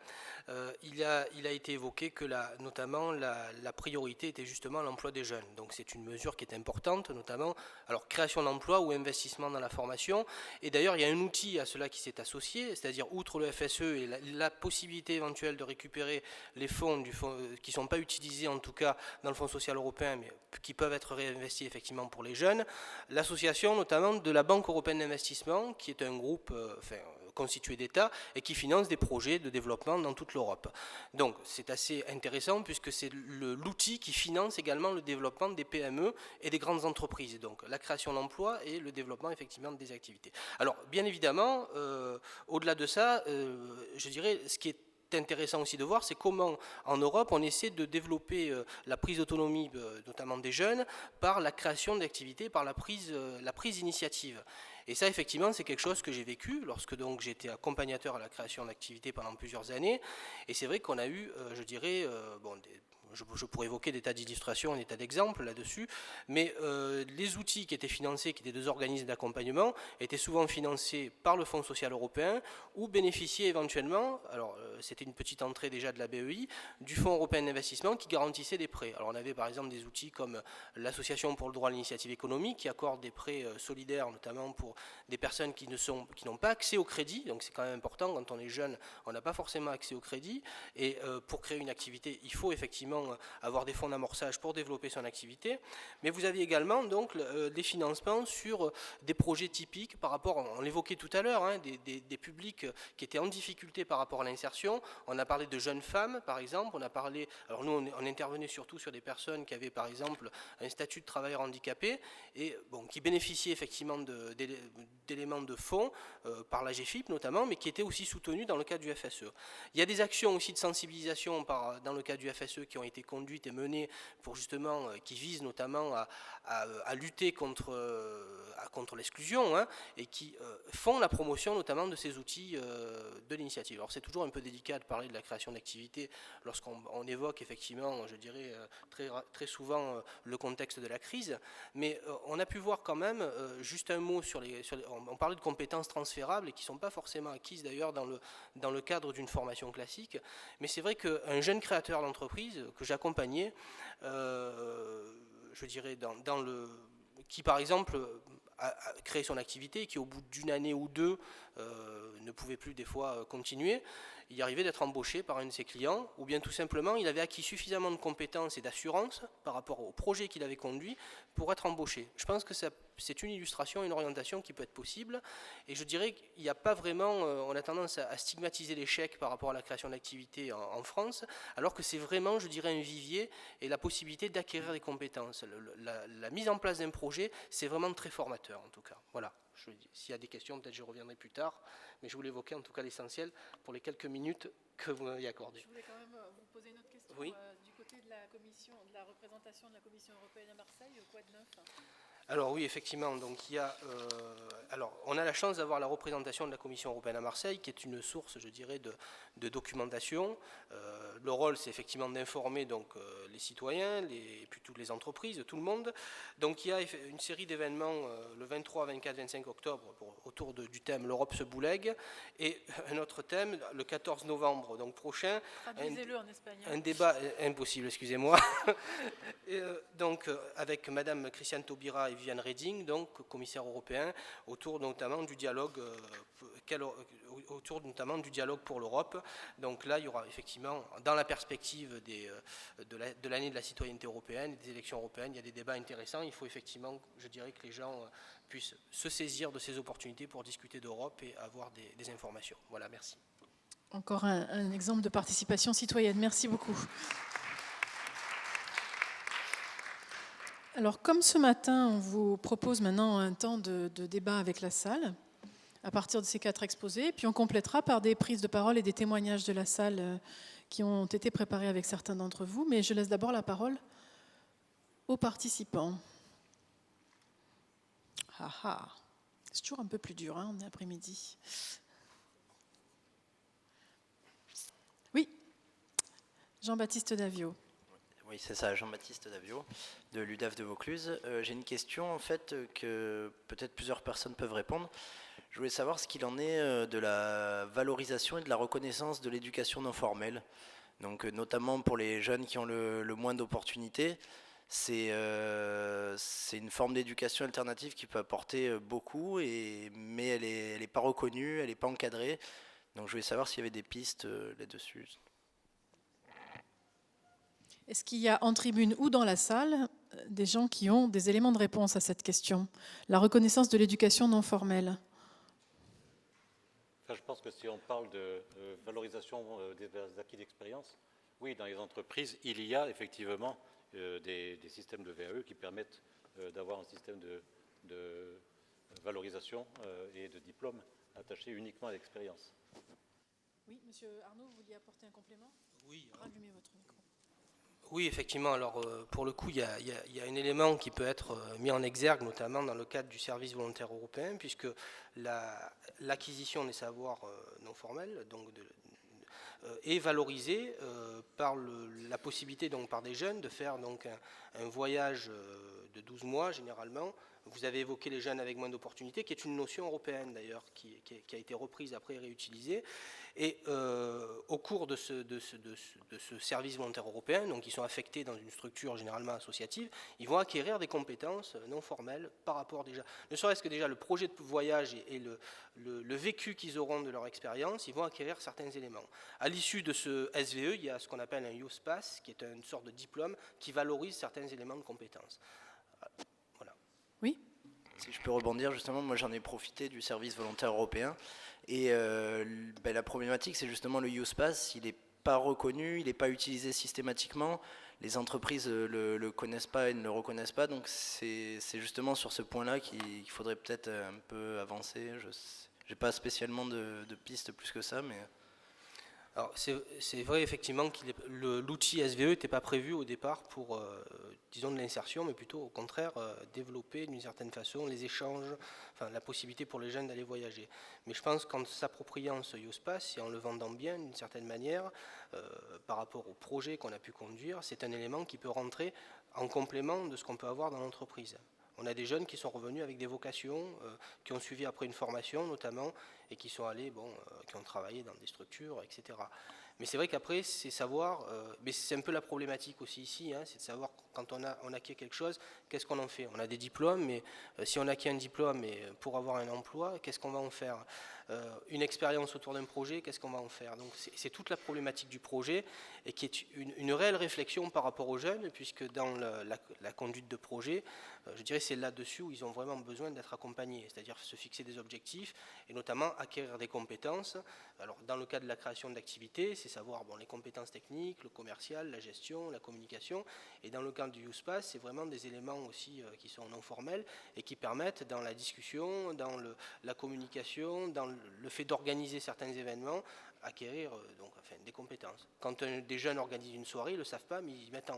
il a été évoqué que notamment la priorité était justement l'emploi des jeunes. Donc c'est une mesure qui est importante, notamment alors création d'emplois ou investissement dans la formation. Et d'ailleurs, il y a un outil à cela qui s'est associé, c'est-à-dire outre le FSE et la possibilité éventuelle de récupérer les fonds qui ne sont pas utilisés en tout cas dans le Fonds social européen, mais qui peuvent être réinvestis effectivement pour les jeunes, l'association notamment de la Banque européenne d'investissement, qui est un groupe constitué d'États et qui finance des projets de développement dans toute l'Europe. Donc c'est assez intéressant puisque c'est l'outil qui finance également le développement des PME et des grandes entreprises, donc la création d'emplois et le développement effectivement des activités. Alors bien évidemment, au-delà de ça, je dirais ce qui est intéressant aussi de voir, c'est comment en Europe on essaie de développer la prise d'autonomie, notamment des jeunes, par la création d'activités, par la prise d'initiative. Et ça, effectivement, c'est quelque chose que j'ai vécu lorsque donc j'étais accompagnateur à la création d'activités pendant plusieurs années. Et c'est vrai qu'on a eu, je dirais, je pourrais évoquer des tas d'illustrations, des tas d'exemples là-dessus, mais les outils qui étaient financés, qui étaient des organismes d'accompagnement, étaient souvent financés par le Fonds social européen ou bénéficiaient éventuellement, alors c'était une petite entrée déjà de la BEI, du Fonds européen d'investissement qui garantissait des prêts. Alors on avait par exemple des outils comme l'Association pour le droit à l'initiative économique qui accorde des prêts solidaires, notamment pour des personnes qui n'ont pas accès au crédit, donc c'est quand même important, quand on est jeune, on n'a pas forcément accès au crédit, et pour créer une activité, il faut effectivement avoir des fonds d'amorçage pour développer son activité, mais vous avez également donc des financements sur des projets typiques par rapport, on l'évoquait tout à l'heure, hein, des publics qui étaient en difficulté par rapport à l'insertion. On a parlé de jeunes femmes par exemple, on a parlé, alors nous on intervenait surtout sur des personnes qui avaient par exemple un statut de travailleur handicapé et bon, qui bénéficiaient effectivement d'éléments de fonds par la GFIP notamment, mais qui étaient aussi soutenus dans le cadre du FSE. Il y a des actions aussi de sensibilisation dans le cadre du FSE qui ont été conduites et menées pour justement, qui visent notamment à lutter contre l'exclusion, hein, et qui font la promotion notamment de ces outils de l'initiative. Alors c'est toujours un peu délicat de parler de la création d'activités lorsqu'on évoque effectivement, je dirais très souvent le contexte de la crise, mais on a pu voir quand même, juste un mot on parlait de compétences transférables et qui ne sont pas forcément acquises d'ailleurs dans le cadre d'une formation classique, mais c'est vrai qu'un jeune créateur d'entreprise que j'accompagnais, je dirais qui par exemple a créé son activité et qui au bout d'une année ou deux ne pouvait plus des fois continuer, il arrivait d'être embauché par un de ses clients, ou bien tout simplement il avait acquis suffisamment de compétences et d'assurance par rapport au projet qu'il avait conduit pour être embauché. Je pense que c'est une illustration, une orientation qui peut être possible, et je dirais qu'il n'y a pas vraiment, on a tendance à stigmatiser l'échec par rapport à la création d'activités en France, alors que c'est vraiment, je dirais, un vivier et la possibilité d'acquérir des compétences. La mise en place d'un projet, c'est vraiment très formateur en tout cas. Voilà. S'il y a des questions, peut-être je reviendrai plus tard, mais je voulais évoquer en tout cas l'essentiel pour les quelques minutes que vous m'aviez accordées. Je voulais quand même vous poser une autre question. Oui. Du côté de la représentation de la Commission européenne à Marseille, quoi de neuf? Alors oui, effectivement, donc on a la chance d'avoir la représentation de la Commission européenne à Marseille, qui est une source, je dirais, de documentation. Le rôle, c'est effectivement d'informer donc les citoyens, et puis toutes les entreprises, tout le monde. Donc il y a une série d'événements le 23, 24, 25 octobre autour du thème l'Europe se boulegue, et un autre thème le 14 novembre donc prochain. Traduisez-le en espagnol. Un débat impossible, excusez-moi. Donc avec Madame Christiane Taubira et Viviane Reding, donc commissaire européen, autour notamment du dialogue pour l'Europe. Donc là, il y aura effectivement, dans la perspective de l'année de la citoyenneté européenne, des élections européennes, il y a des débats intéressants. Il faut effectivement, je dirais, que les gens puissent se saisir de ces opportunités pour discuter d'Europe et avoir des informations. Voilà, merci. Encore un exemple de participation citoyenne. Merci beaucoup. Alors, comme ce matin, on vous propose maintenant un temps de débat avec la salle, à partir de ces 4 exposés, puis on complétera par des prises de parole et des témoignages de la salle qui ont été préparés avec certains d'entre vous, mais je laisse d'abord la parole aux participants. C'est toujours un peu plus dur, hein, on est après-midi. Oui, Jean-Baptiste Davio. Oui, c'est ça, Jean-Baptiste Davio, de l'UDAF de Vaucluse. J'ai une question, en fait, que peut-être plusieurs personnes peuvent répondre. Je voulais savoir ce qu'il en est de la valorisation et de la reconnaissance de l'éducation non formelle. Donc, notamment pour les jeunes qui ont le moins d'opportunités. C'est une forme d'éducation alternative qui peut apporter beaucoup, mais elle est pas reconnue, elle n'est pas encadrée. Donc, je voulais savoir s'il y avait des pistes là-dessus. Est-ce qu'il y a en tribune ou dans la salle des gens qui ont des éléments de réponse à cette question? La reconnaissance de l'éducation non formelle. Enfin, je pense que si on parle de valorisation des acquis d'expérience, oui, dans les entreprises, il y a effectivement des systèmes de VAE qui permettent d'avoir un système de valorisation et de diplôme attaché uniquement à l'expérience. Oui, monsieur Arnaud, vous vouliez apporter un complément? Oui. Rallumez votre micro. Oui, effectivement. Alors, pour le coup, il y a un élément qui peut être mis en exergue, notamment dans le cadre du service volontaire européen, puisque l'acquisition des savoirs non formels est valorisée par la possibilité donc, par des jeunes de faire donc, un voyage de 12 mois, généralement. Vous avez évoqué les jeunes avec moins d'opportunités, qui est une notion européenne d'ailleurs, qui a été reprise après et réutilisée. Et au cours de ce service volontaire européen, donc ils sont affectés dans une structure généralement associative, ils vont acquérir des compétences non formelles par rapport déjà, ne serait-ce que déjà le projet de voyage et le vécu qu'ils auront de leur expérience, ils vont acquérir certains éléments. À l'issue de ce SVE, il y a ce qu'on appelle un Youth Pass, qui est une sorte de diplôme qui valorise certains éléments de compétences. Voilà. Oui. Si je peux rebondir, justement, moi j'en ai profité du service volontaire européen. Et la problématique, c'est justement le Youth Pass, il n'est pas reconnu, il n'est pas utilisé systématiquement. Les entreprises ne le connaissent pas et ne le reconnaissent pas. Donc c'est justement sur ce point-là qu'il faudrait peut-être un peu avancer. Je n'ai pas spécialement de pistes plus que ça, mais... Alors c'est vrai effectivement que l'outil SVE n'était pas prévu au départ pour, disons, de l'insertion, mais plutôt au contraire développer d'une certaine façon les échanges, enfin la possibilité pour les jeunes d'aller voyager. Mais je pense qu'en s'appropriant ce Youth Pass et en le vendant bien d'une certaine manière, par rapport au projet qu'on a pu conduire, c'est un élément qui peut rentrer en complément de ce qu'on peut avoir dans l'entreprise. On a des jeunes qui sont revenus avec des vocations, qui ont suivi après une formation notamment, et qui sont allés, qui ont travaillé dans des structures, etc. Mais c'est vrai qu'après, c'est savoir, mais c'est un peu la problématique aussi ici, hein, c'est de savoir quand on acquiert quelque chose, qu'est-ce qu'on en fait? On a des diplômes, mais si on acquiert un diplôme pour avoir un emploi, qu'est-ce qu'on va en faire? Une expérience autour d'un projet, qu'est-ce qu'on va en faire? Donc c'est toute la problématique du projet, et qui est une réelle réflexion par rapport aux jeunes, puisque dans la conduite de projet, je dirais c'est là-dessus où ils ont vraiment besoin d'être accompagnés, c'est-à-dire se fixer des objectifs, et notamment acquérir des compétences. Alors dans le cas de la création d'activités, c'est savoir les compétences techniques, le commercial, la gestion, la communication, et dans le cas du Youth Pass, c'est vraiment des éléments aussi qui sont non formels et qui permettent dans la discussion, dans la communication, dans le fait d'organiser certains événements, acquérir des compétences. Quand des jeunes organisent une soirée, ils ne le savent pas, mais ils mettent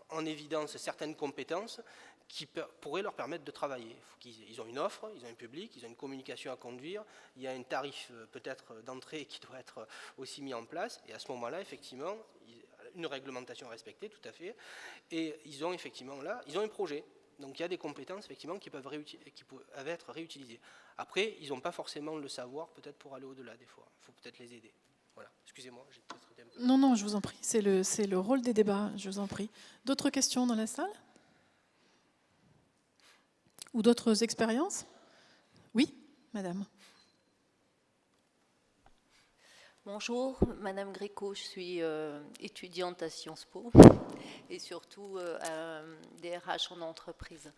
en évidence certaines compétences qui pourraient leur permettre de travailler. Ils ont une offre, ils ont un public, ils ont une communication à conduire, il y a un tarif peut-être d'entrée qui doit être aussi mis en place, et à ce moment-là, effectivement, une réglementation respectée, tout à fait, et ils ont effectivement là, ils ont un projet. Donc il y a des compétences effectivement qui peuvent être réutilisées. Après, ils n'ont pas forcément le savoir, peut-être pour aller au-delà des fois. Il faut peut-être les aider. Voilà. Excusez-moi, j'ai peut-être été un peu... Non, je vous en prie. C'est le rôle des débats, je vous en prie. D'autres questions dans la salle? Ou d'autres expériences? Oui, madame. Bonjour, Madame Gréco, je suis étudiante à Sciences Po et surtout DRH en entreprise.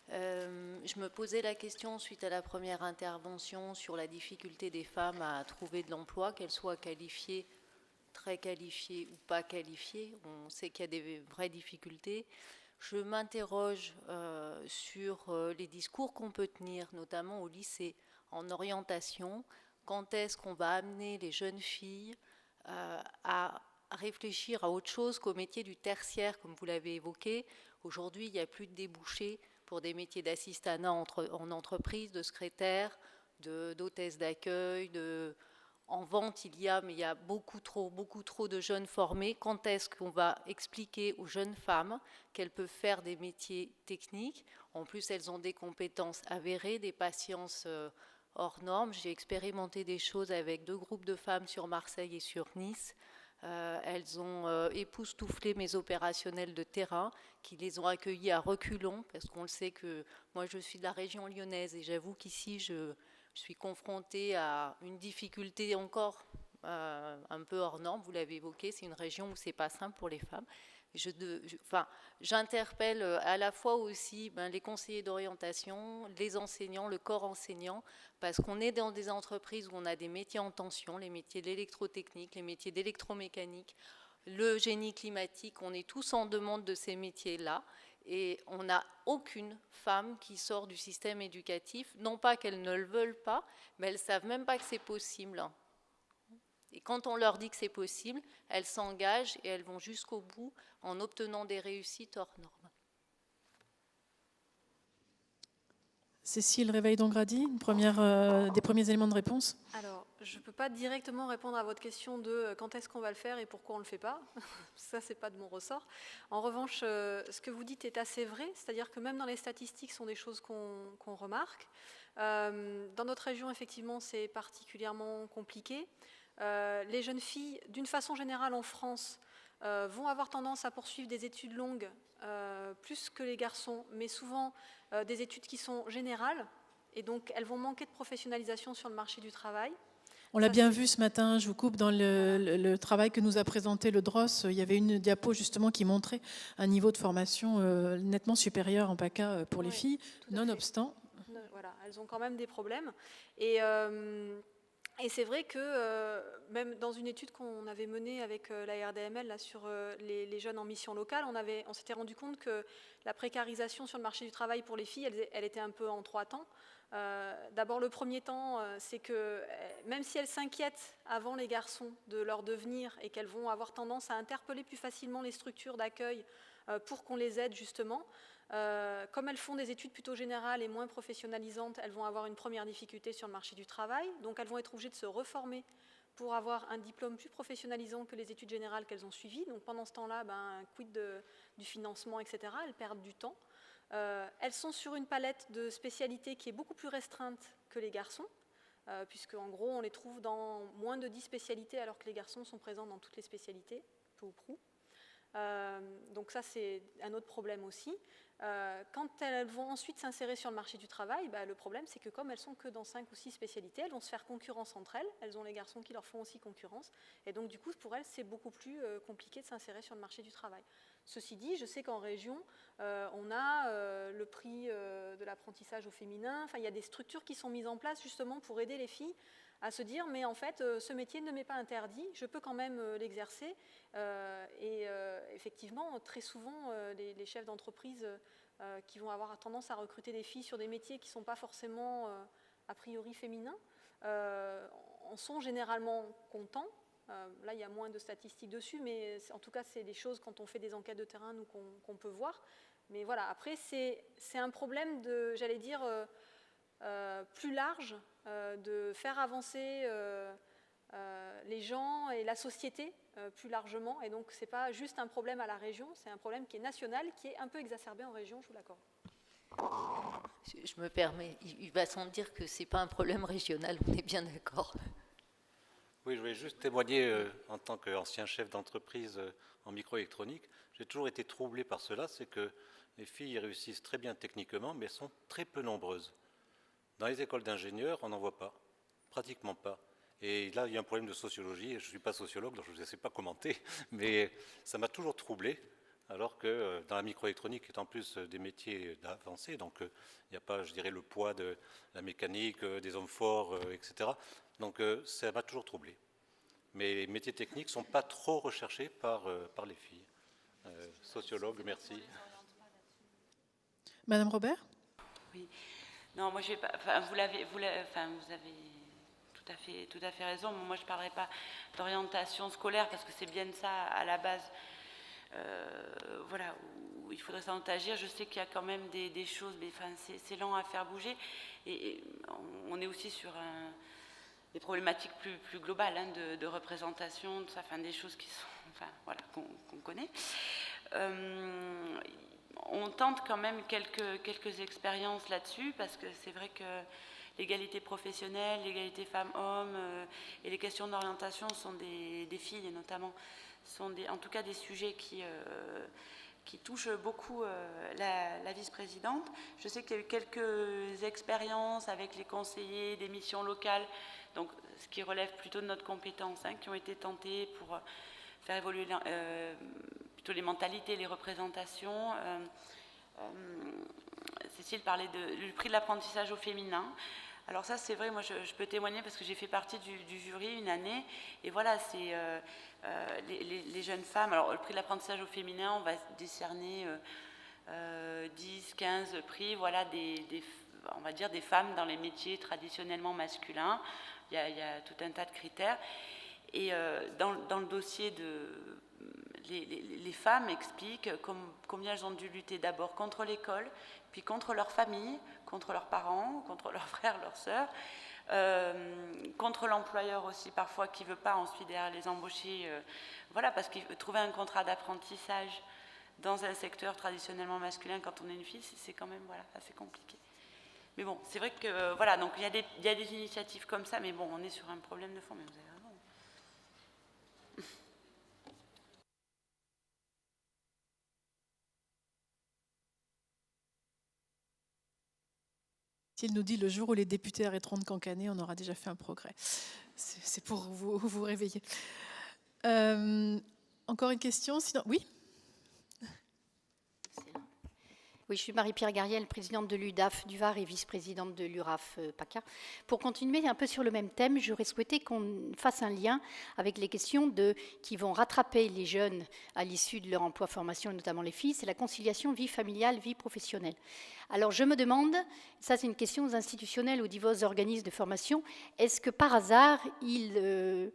Je me posais la question suite à la première intervention sur la difficulté des femmes à trouver de l'emploi, qu'elles soient qualifiées, très qualifiées ou pas qualifiées. On sait qu'il y a des vraies difficultés. Je m'interroge sur les discours qu'on peut tenir, notamment au lycée, en orientation. Quand est-ce qu'on va amener les jeunes filles à réfléchir à autre chose qu'au métier du tertiaire, comme vous l'avez évoqué? Aujourd'hui, il n'y a plus de débouchés pour des métiers d'assistanat en entreprise, de secrétaire, d'hôtesse d'accueil, En vente, mais il y a beaucoup trop de jeunes formés. Quand est-ce qu'on va expliquer aux jeunes femmes qu'elles peuvent faire des métiers techniques? En plus, elles ont des compétences avérées, des patiences hors normes. J'ai expérimenté des choses avec 2 groupes de femmes sur Marseille et sur Nice. Elles ont époustouflé mes opérationnels de terrain qui les ont accueillis à reculons, parce qu'on le sait que moi je suis de la région lyonnaise et j'avoue qu'ici je suis confrontée à une difficulté encore un peu hors norme. Vous l'avez évoqué, c'est une région où c'est pas simple pour les femmes. J'interpelle à la fois aussi les conseillers d'orientation, les enseignants, le corps enseignant, parce qu'on est dans des entreprises où on a des métiers en tension, les métiers d'électrotechnique, les métiers d'électromécanique, le génie climatique, on est tous en demande de ces métiers-là. Et on n'a aucune femme qui sort du système éducatif, non pas qu'elles ne le veulent pas, mais elles ne savent même pas que c'est possible. Et quand on leur dit que c'est possible, elles s'engagent et elles vont jusqu'au bout en obtenant des réussites hors normes. Cécile Réveil-Dongrady, des premiers éléments de réponse. Alors, je ne peux pas directement répondre à votre question de quand est-ce qu'on va le faire et pourquoi on ne le fait pas. Ça, ce n'est pas de mon ressort. En revanche, ce que vous dites est assez vrai, c'est-à-dire que même dans les statistiques, ce sont des choses qu'on remarque. Dans notre région, effectivement, c'est particulièrement compliqué. Les jeunes filles, d'une façon générale en France, vont avoir tendance à poursuivre des études longues plus que les garçons, mais souvent des études qui sont générales, et donc elles vont manquer de professionnalisation sur le marché du travail. On l'a bien vu ce matin, je vous coupe, dans le travail que nous a présenté le DROS, il y avait une diapo justement qui montrait un niveau de formation nettement supérieur en PACA pour les filles, nonobstant. Voilà, elles ont quand même des problèmes. Et c'est vrai que même dans une étude qu'on avait menée avec la RDML là, sur les jeunes en mission locale, on s'était rendu compte que la précarisation sur le marché du travail pour les filles, elle était un peu en 3 temps. D'abord, le premier temps, c'est que même si elles s'inquiètent avant les garçons de leur devenir et qu'elles vont avoir tendance à interpeller plus facilement les structures d'accueil pour qu'on les aide justement, comme elles font des études plutôt générales et moins professionnalisantes, elles vont avoir une première difficulté sur le marché du travail, donc elles vont être obligées de se reformer pour avoir un diplôme plus professionnalisant que les études générales qu'elles ont suivies. Donc pendant ce temps-là, quid du financement, etc. Elles perdent du temps. Elles sont sur une palette de spécialités qui est beaucoup plus restreinte que les garçons, puisque en gros on les trouve dans moins de 10 spécialités alors que les garçons sont présents dans toutes les spécialités, peu ou prou. Donc ça c'est un autre problème aussi. Quand elles vont ensuite s'insérer sur le marché du travail, le problème c'est que comme elles sont que dans 5 ou 6 spécialités, elles vont se faire concurrence entre elles, elles ont les garçons qui leur font aussi concurrence, et donc du coup pour elles c'est beaucoup plus compliqué de s'insérer sur le marché du travail. Ceci dit, je sais qu'en région, on a le prix de l'apprentissage au féminin, enfin il y a des structures qui sont mises en place justement pour aider les filles à se dire mais en fait ce métier ne m'est pas interdit, je peux quand même l'exercer. Effectivement, très souvent les chefs d'entreprise qui vont avoir tendance à recruter des filles sur des métiers qui ne sont pas forcément a priori féminins en sont généralement contents. Là, il y a moins de statistiques dessus, mais en tout cas, c'est des choses quand on fait des enquêtes de terrain nous qu'on peut voir. Mais voilà, après, c'est un problème de, j'allais dire, plus large, de faire avancer les gens et la société plus largement. Et donc, ce n'est pas juste un problème à la région, c'est un problème qui est national, qui est un peu exacerbé en région, je vous l'accorde. Je me permets, il va sans dire que ce n'est pas un problème régional, on est bien d'accord. Oui, je voulais juste témoigner en tant qu'ancien chef d'entreprise en microélectronique. J'ai toujours été troublé par cela, c'est que les filles réussissent très bien techniquement, mais elles sont très peu nombreuses. Dans les écoles d'ingénieurs, on n'en voit pas, pratiquement pas. Et là, il y a un problème de sociologie. Je ne suis pas sociologue, donc je ne sais pas commenter, mais ça m'a toujours troublé. Alors que dans la microélectronique, qui est en plus des métiers avancés, donc il n'y a pas, je dirais, le poids de la mécanique, des hommes forts, etc. Donc ça m'a toujours troublé. Mais les métiers techniques ne sont pas trop recherchés par les filles. Sociologue, merci. Madame Robert ? Oui. Non, moi je vais pas. Enfin, vous avez tout à fait raison. Moi, je ne parlerai pas d'orientation scolaire parce que c'est bien ça à la base. Voilà, où il faudrait s'en agir. Je sais qu'il y a quand même des choses, mais enfin, c'est lent à faire bouger. Et on est aussi sur des problématiques plus globales hein, de représentation, tout ça, enfin, des choses qui sont, enfin, voilà, qu'on connaît. On tente quand même quelques expériences là-dessus, parce que c'est vrai que l'égalité professionnelle, l'égalité femmes-hommes et les questions d'orientation sont des filles, notamment, sont en tout cas des sujets qui touchent beaucoup la vice-présidente. Je sais qu'il y a eu quelques expériences avec les conseillers des missions locales, donc ce qui relève plutôt de notre compétence, hein, qui ont été tentées pour faire évoluer plutôt les mentalités, les représentations. Cécile parlait du prix de l'apprentissage au féminin. Alors ça, c'est vrai, moi je peux témoigner parce que j'ai fait partie du jury une année, et voilà, c'est les jeunes femmes. Alors le prix de l'apprentissage au féminin, on va décerner 10, 15 prix, voilà, on va dire des femmes dans les métiers traditionnellement masculins. Il y a tout un tas de critères. Et dans le dossier les femmes expliquent combien elles ont dû lutter d'abord contre l'école, puis contre leur famille, contre leurs parents, contre leurs frères, leurs sœurs, contre l'employeur aussi parfois qui ne veut pas ensuite derrière les embaucher, voilà, parce que trouver un contrat d'apprentissage dans un secteur traditionnellement masculin quand on est une fille, c'est quand même voilà, assez compliqué. Mais bon, c'est vrai que voilà, donc il y a des initiatives comme ça, mais bon, on est sur un problème de fond, mais vous avez raison. Il nous dit le jour où les députés arrêteront de cancaner, on aura déjà fait un progrès. C'est pour vous réveiller. Encore une question, sinon oui. Oui, je suis Marie-Pierre Gariel, présidente de l'UDAF du Var et vice-présidente de l'URAF PACA. Pour continuer un peu sur le même thème, j'aurais souhaité qu'on fasse un lien avec les questions qui vont rattraper les jeunes à l'issue de leur emploi-formation, et notamment les filles, c'est la conciliation vie familiale, vie professionnelle. Alors je me demande, ça c'est une question institutionnelle ou divers organismes de formation, est-ce que par hasard, ils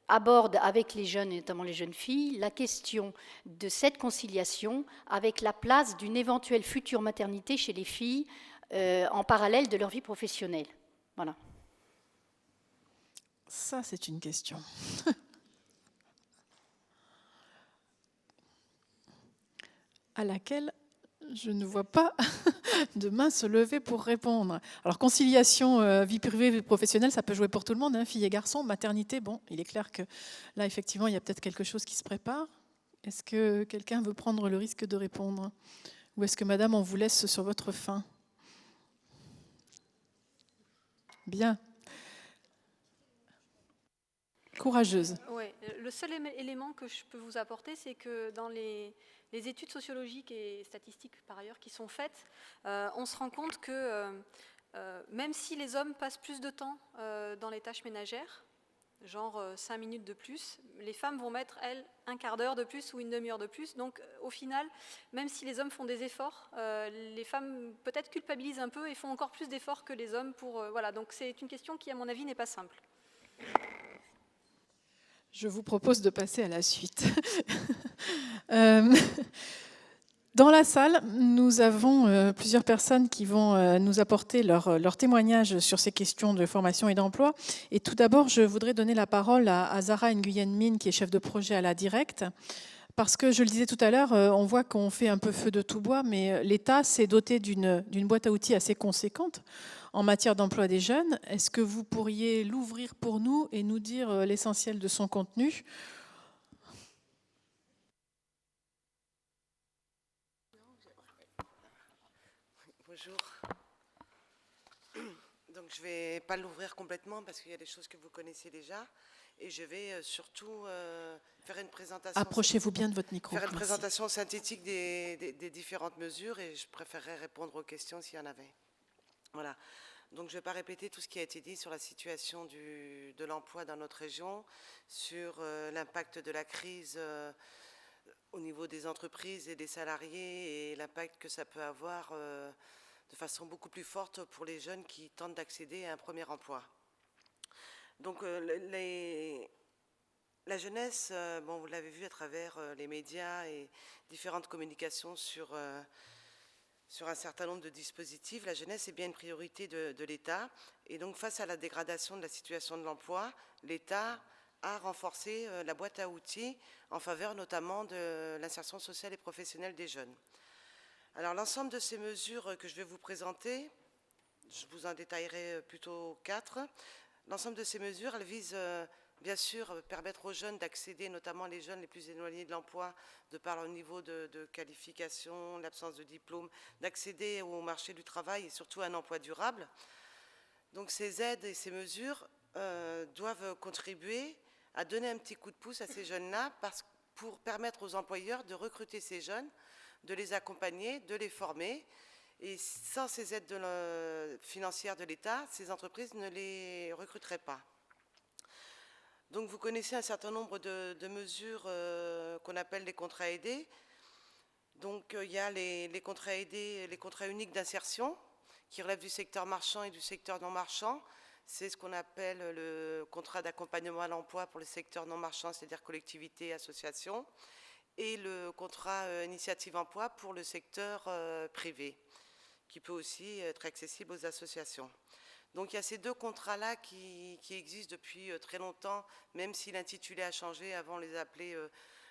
aborde avec les jeunes, et notamment les jeunes filles, la question de cette conciliation avec la place d'une éventuelle future maternité chez les filles en parallèle de leur vie professionnelle. Voilà. Ça, c'est une question. À laquelle je ne vois pas de main se lever pour répondre. Alors, conciliation vie privée, vie professionnelle, ça peut jouer pour tout le monde, hein, filles et garçons. Maternité, bon, il est clair que là, effectivement, il y a peut-être quelque chose qui se prépare. Est-ce que quelqu'un veut prendre le risque de répondre? Ou est-ce que, madame, on vous laisse sur votre faim? Bien. Courageuse. Oui, le seul élément que je peux vous apporter, c'est que dans les études sociologiques et statistiques, par ailleurs, qui sont faites, on se rend compte que même si les hommes passent plus de temps dans les tâches ménagères, genre 5 minutes de plus, les femmes vont mettre, elles, un quart d'heure de plus ou une demi-heure de plus. Donc, au final, même si les hommes font des efforts, les femmes peut-être culpabilisent un peu et font encore plus d'efforts que les hommes pour... voilà, donc c'est une question qui, à mon avis, n'est pas simple. Je vous propose de passer à la suite. Dans la salle, nous avons plusieurs personnes qui vont nous apporter leur témoignage sur ces questions de formation et d'emploi. Et tout d'abord, je voudrais donner la parole à Zara Nguyen Min, qui est chef de projet à la Directe. Parce que, je le disais tout à l'heure, on voit qu'on fait un peu feu de tout bois, mais l'État s'est doté d'une boîte à outils assez conséquente en matière d'emploi des jeunes. Est-ce que vous pourriez l'ouvrir pour nous et nous dire l'essentiel de son contenu ? Bonjour. Donc je ne vais pas l'ouvrir complètement parce qu'il y a des choses que vous connaissez déjà. Et je vais surtout faire une présentation. Approchez-vous bien de votre micro. Faire une présentation synthétique des différentes mesures et je préférerais répondre aux questions s'il y en avait. Voilà. Donc je ne vais pas répéter tout ce qui a été dit sur la situation de l'emploi dans notre région, sur l'impact de la crise au niveau des entreprises et des salariés et l'impact que ça peut avoir de façon beaucoup plus forte pour les jeunes qui tentent d'accéder à un premier emploi. Donc la jeunesse, bon, vous l'avez vu à travers les médias et différentes communications sur sur un certain nombre de dispositifs. La jeunesse est bien une priorité de l'État. Et donc, face à la dégradation de la situation de l'emploi, l'État a renforcé la boîte à outils en faveur notamment de l'insertion sociale et professionnelle des jeunes. Alors, l'ensemble de ces mesures que je vais vous présenter, je vous en détaillerai plutôt 4. L'ensemble de ces mesures, elles visent bien sûr permettre aux jeunes d'accéder, notamment les jeunes les plus éloignés de l'emploi, de par leur niveau de qualification, l'absence de diplôme, d'accéder au marché du travail et surtout à un emploi durable. Donc ces aides et ces mesures doivent contribuer à donner un petit coup de pouce à ces jeunes-là pour permettre aux employeurs de recruter ces jeunes, de les accompagner, de les former. Et sans ces aides financières de l'État, ces entreprises ne les recruteraient pas. Donc vous connaissez un certain nombre de mesures qu'on appelle les contrats aidés. Donc il y a les contrats aidés, les contrats uniques d'insertion, qui relèvent du secteur marchand et du secteur non marchand. C'est ce qu'on appelle le contrat d'accompagnement à l'emploi pour le secteur non marchand, c'est-à-dire collectivités, associations, et le contrat initiative emploi pour le secteur privé, qui peut aussi être accessible aux associations. Donc il y a ces deux contrats-là qui existent depuis très longtemps, même si l'intitulé a changé. Avant, on les appelait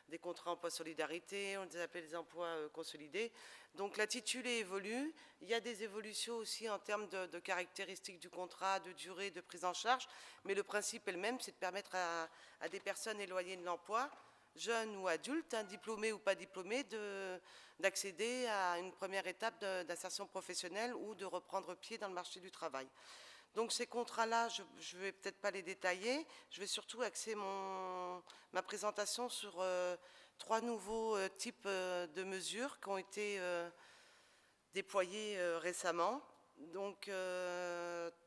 des contrats emploi solidarité, on les appelait des emplois consolidés. Donc l'intitulé évolue. Il y a des évolutions aussi en termes de caractéristiques du contrat, de durée, de prise en charge. Mais le principe est le même, c'est de permettre à des personnes éloignées de l'emploi, jeunes ou adultes, diplômés ou pas diplômés, d'accéder à une première étape d'insertion professionnelle ou de reprendre pied dans le marché du travail. Donc ces contrats-là, je ne vais peut-être pas les détailler, je vais surtout axer ma présentation sur 3 nouveaux types de mesures qui ont été déployés récemment. Donc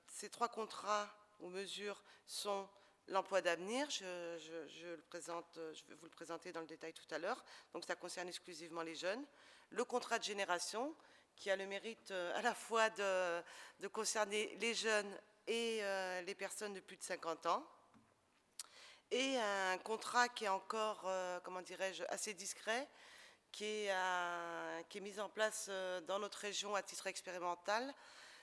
ces 3 contrats ou mesures sont l'emploi d'avenir, je vais vous le présenter dans le détail tout à l'heure, donc ça concerne exclusivement les jeunes. Le contrat de génération, qui a le mérite à la fois de concerner les jeunes et les personnes de plus de 50 ans. Et un contrat qui est encore, comment dirais-je, assez discret, qui est mis en place dans notre région à titre expérimental.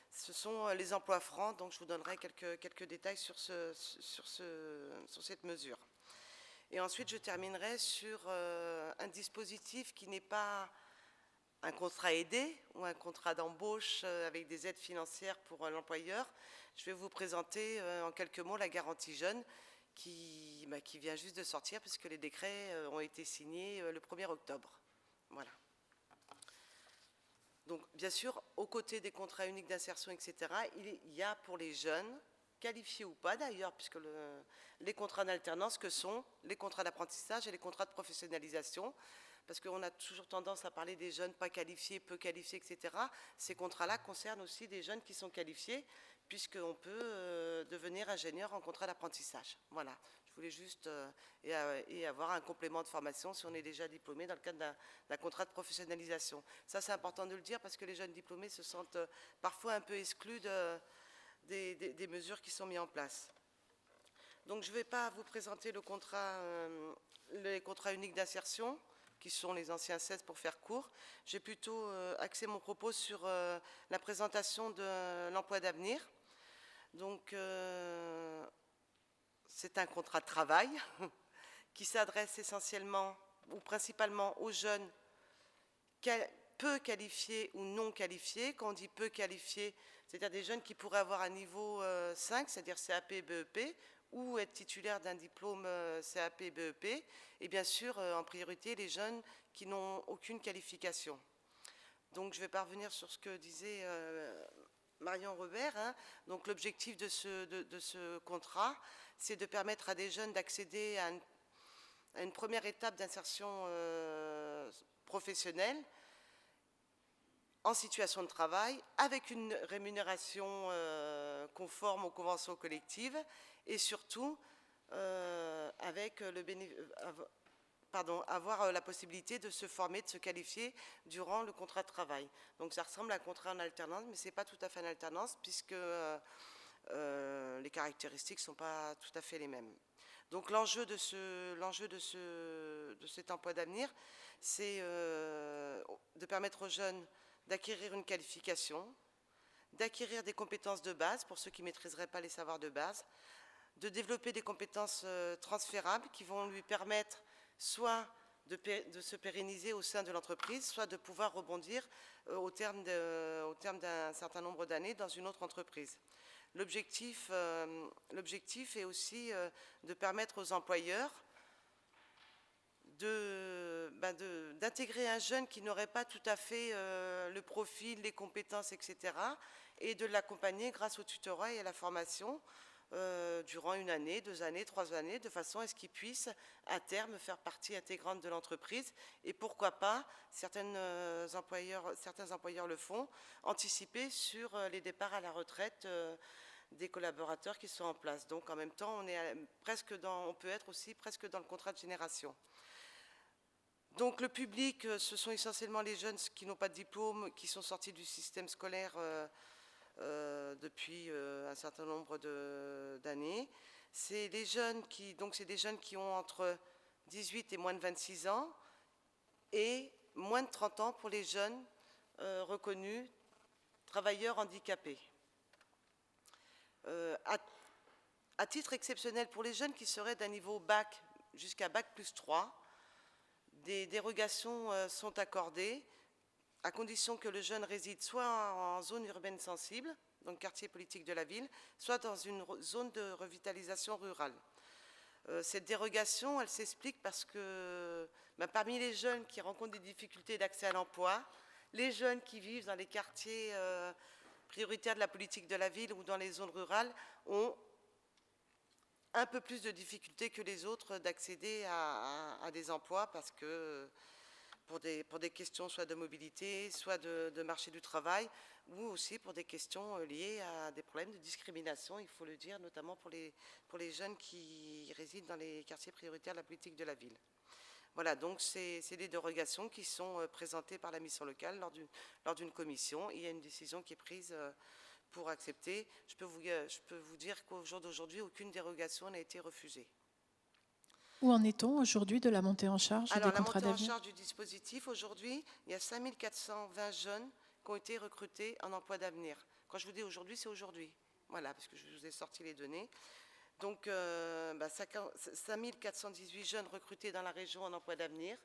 Ce sont les emplois francs, donc je vous donnerai quelques détails sur cette mesure. Et ensuite, je terminerai sur un dispositif qui n'est pas un contrat aidé ou un contrat d'embauche avec des aides financières pour l'employeur. Je vais vous présenter en quelques mots la garantie jeune qui vient juste de sortir puisque les décrets ont été signés le 1er octobre. Voilà. Donc, bien sûr, aux côtés des contrats uniques d'insertion, etc., il y a pour les jeunes, qualifiés ou pas d'ailleurs, puisque les contrats d'alternance que sont les contrats d'apprentissage et les contrats de professionnalisation, parce qu'on a toujours tendance à parler des jeunes pas qualifiés, peu qualifiés, etc. Ces contrats-là concernent aussi des jeunes qui sont qualifiés, puisqu'on peut devenir ingénieur en contrat d'apprentissage. Voilà, je voulais juste et avoir un complément de formation si on est déjà diplômé dans le cadre d'un contrat de professionnalisation. Ça, c'est important de le dire parce que les jeunes diplômés se sentent parfois un peu exclus des mesures qui sont mises en place. Donc, je ne vais pas vous présenter les contrats uniques d'insertion, qui sont les anciens 16 pour faire court. J'ai plutôt axé mon propos sur la présentation de l'emploi d'avenir. Donc, c'est un contrat de travail qui s'adresse essentiellement ou principalement aux jeunes peu qualifiés ou non qualifiés. Quand on dit peu qualifiés, c'est-à-dire des jeunes qui pourraient avoir un niveau 5, c'est-à-dire CAP, BEP, ou être titulaire d'un diplôme CAP, BEP, et bien sûr, en priorité, les jeunes qui n'ont aucune qualification. Donc, je vais pas revenir sur ce que disait Marion Robert. Donc, l'objectif de ce contrat, c'est de permettre à des jeunes d'accéder à une première étape d'insertion professionnelle en situation de travail, avec une rémunération conforme aux conventions collectives et surtout avec avoir la possibilité de se former, de se qualifier durant le contrat de travail. Donc ça ressemble à un contrat en alternance, mais ce n'est pas tout à fait en alternance puisque les caractéristiques ne sont pas tout à fait les mêmes. Donc l'enjeu de cet emploi d'avenir, c'est de permettre aux jeunes d'acquérir une qualification, d'acquérir des compétences de base pour ceux qui ne maîtriseraient pas les savoirs de base, de développer des compétences transférables qui vont lui permettre soit de se pérenniser au sein de l'entreprise, soit de pouvoir rebondir au terme d'un certain nombre d'années dans une autre entreprise. L'objectif est aussi de permettre aux employeurs d'intégrer un jeune qui n'aurait pas tout à fait le profil, les compétences, etc. et de l'accompagner grâce au tutorat et à la formation durant 1 année, 2 années, 3 années, de façon à ce qu'il puisse à terme faire partie intégrante de l'entreprise et pourquoi pas, certains employeurs le font, anticiper sur les départs à la retraite des collaborateurs qui sont en place. Donc en même temps, on peut être aussi presque dans le contrat de génération. Donc le public, ce sont essentiellement les jeunes qui n'ont pas de diplôme, qui sont sortis du système scolaire depuis un certain nombre d'années. C'est des jeunes qui ont entre 18 et moins de 26 ans et moins de 30 ans pour les jeunes reconnus travailleurs handicapés. À titre exceptionnel pour les jeunes qui seraient d'un niveau bac jusqu'à bac plus 3, des dérogations sont accordées à condition que le jeune réside soit en zone urbaine sensible, dans le quartier politique de la ville, soit dans une zone de revitalisation rurale. Cette dérogation, elle s'explique parce que parmi les jeunes qui rencontrent des difficultés d'accès à l'emploi, les jeunes qui vivent dans les quartiers prioritaires de la politique de la ville ou dans les zones rurales ont un peu plus de difficultés que les autres d'accéder à des emplois parce que pour des questions soit de mobilité, soit de marché du travail, ou aussi pour des questions liées à des problèmes de discrimination, il faut le dire, notamment pour les jeunes qui résident dans les quartiers prioritaires de la politique de la ville. Voilà, donc c'est des dérogations qui sont présentées par la mission locale lors d'une commission. Il y a une décision qui est prise pour accepter. Je peux vous dire qu'au jour d'aujourd'hui, aucune dérogation n'a été refusée. Où en est-on aujourd'hui de la montée en charge des contrats d'avenir ? La montée en charge du dispositif, aujourd'hui, il y a 5420 jeunes qui ont été recrutés en emploi d'avenir. Quand je vous dis aujourd'hui, c'est aujourd'hui. Voilà, parce que je vous ai sorti les données. Donc, 5418 jeunes recrutés dans la région en emploi d'avenir.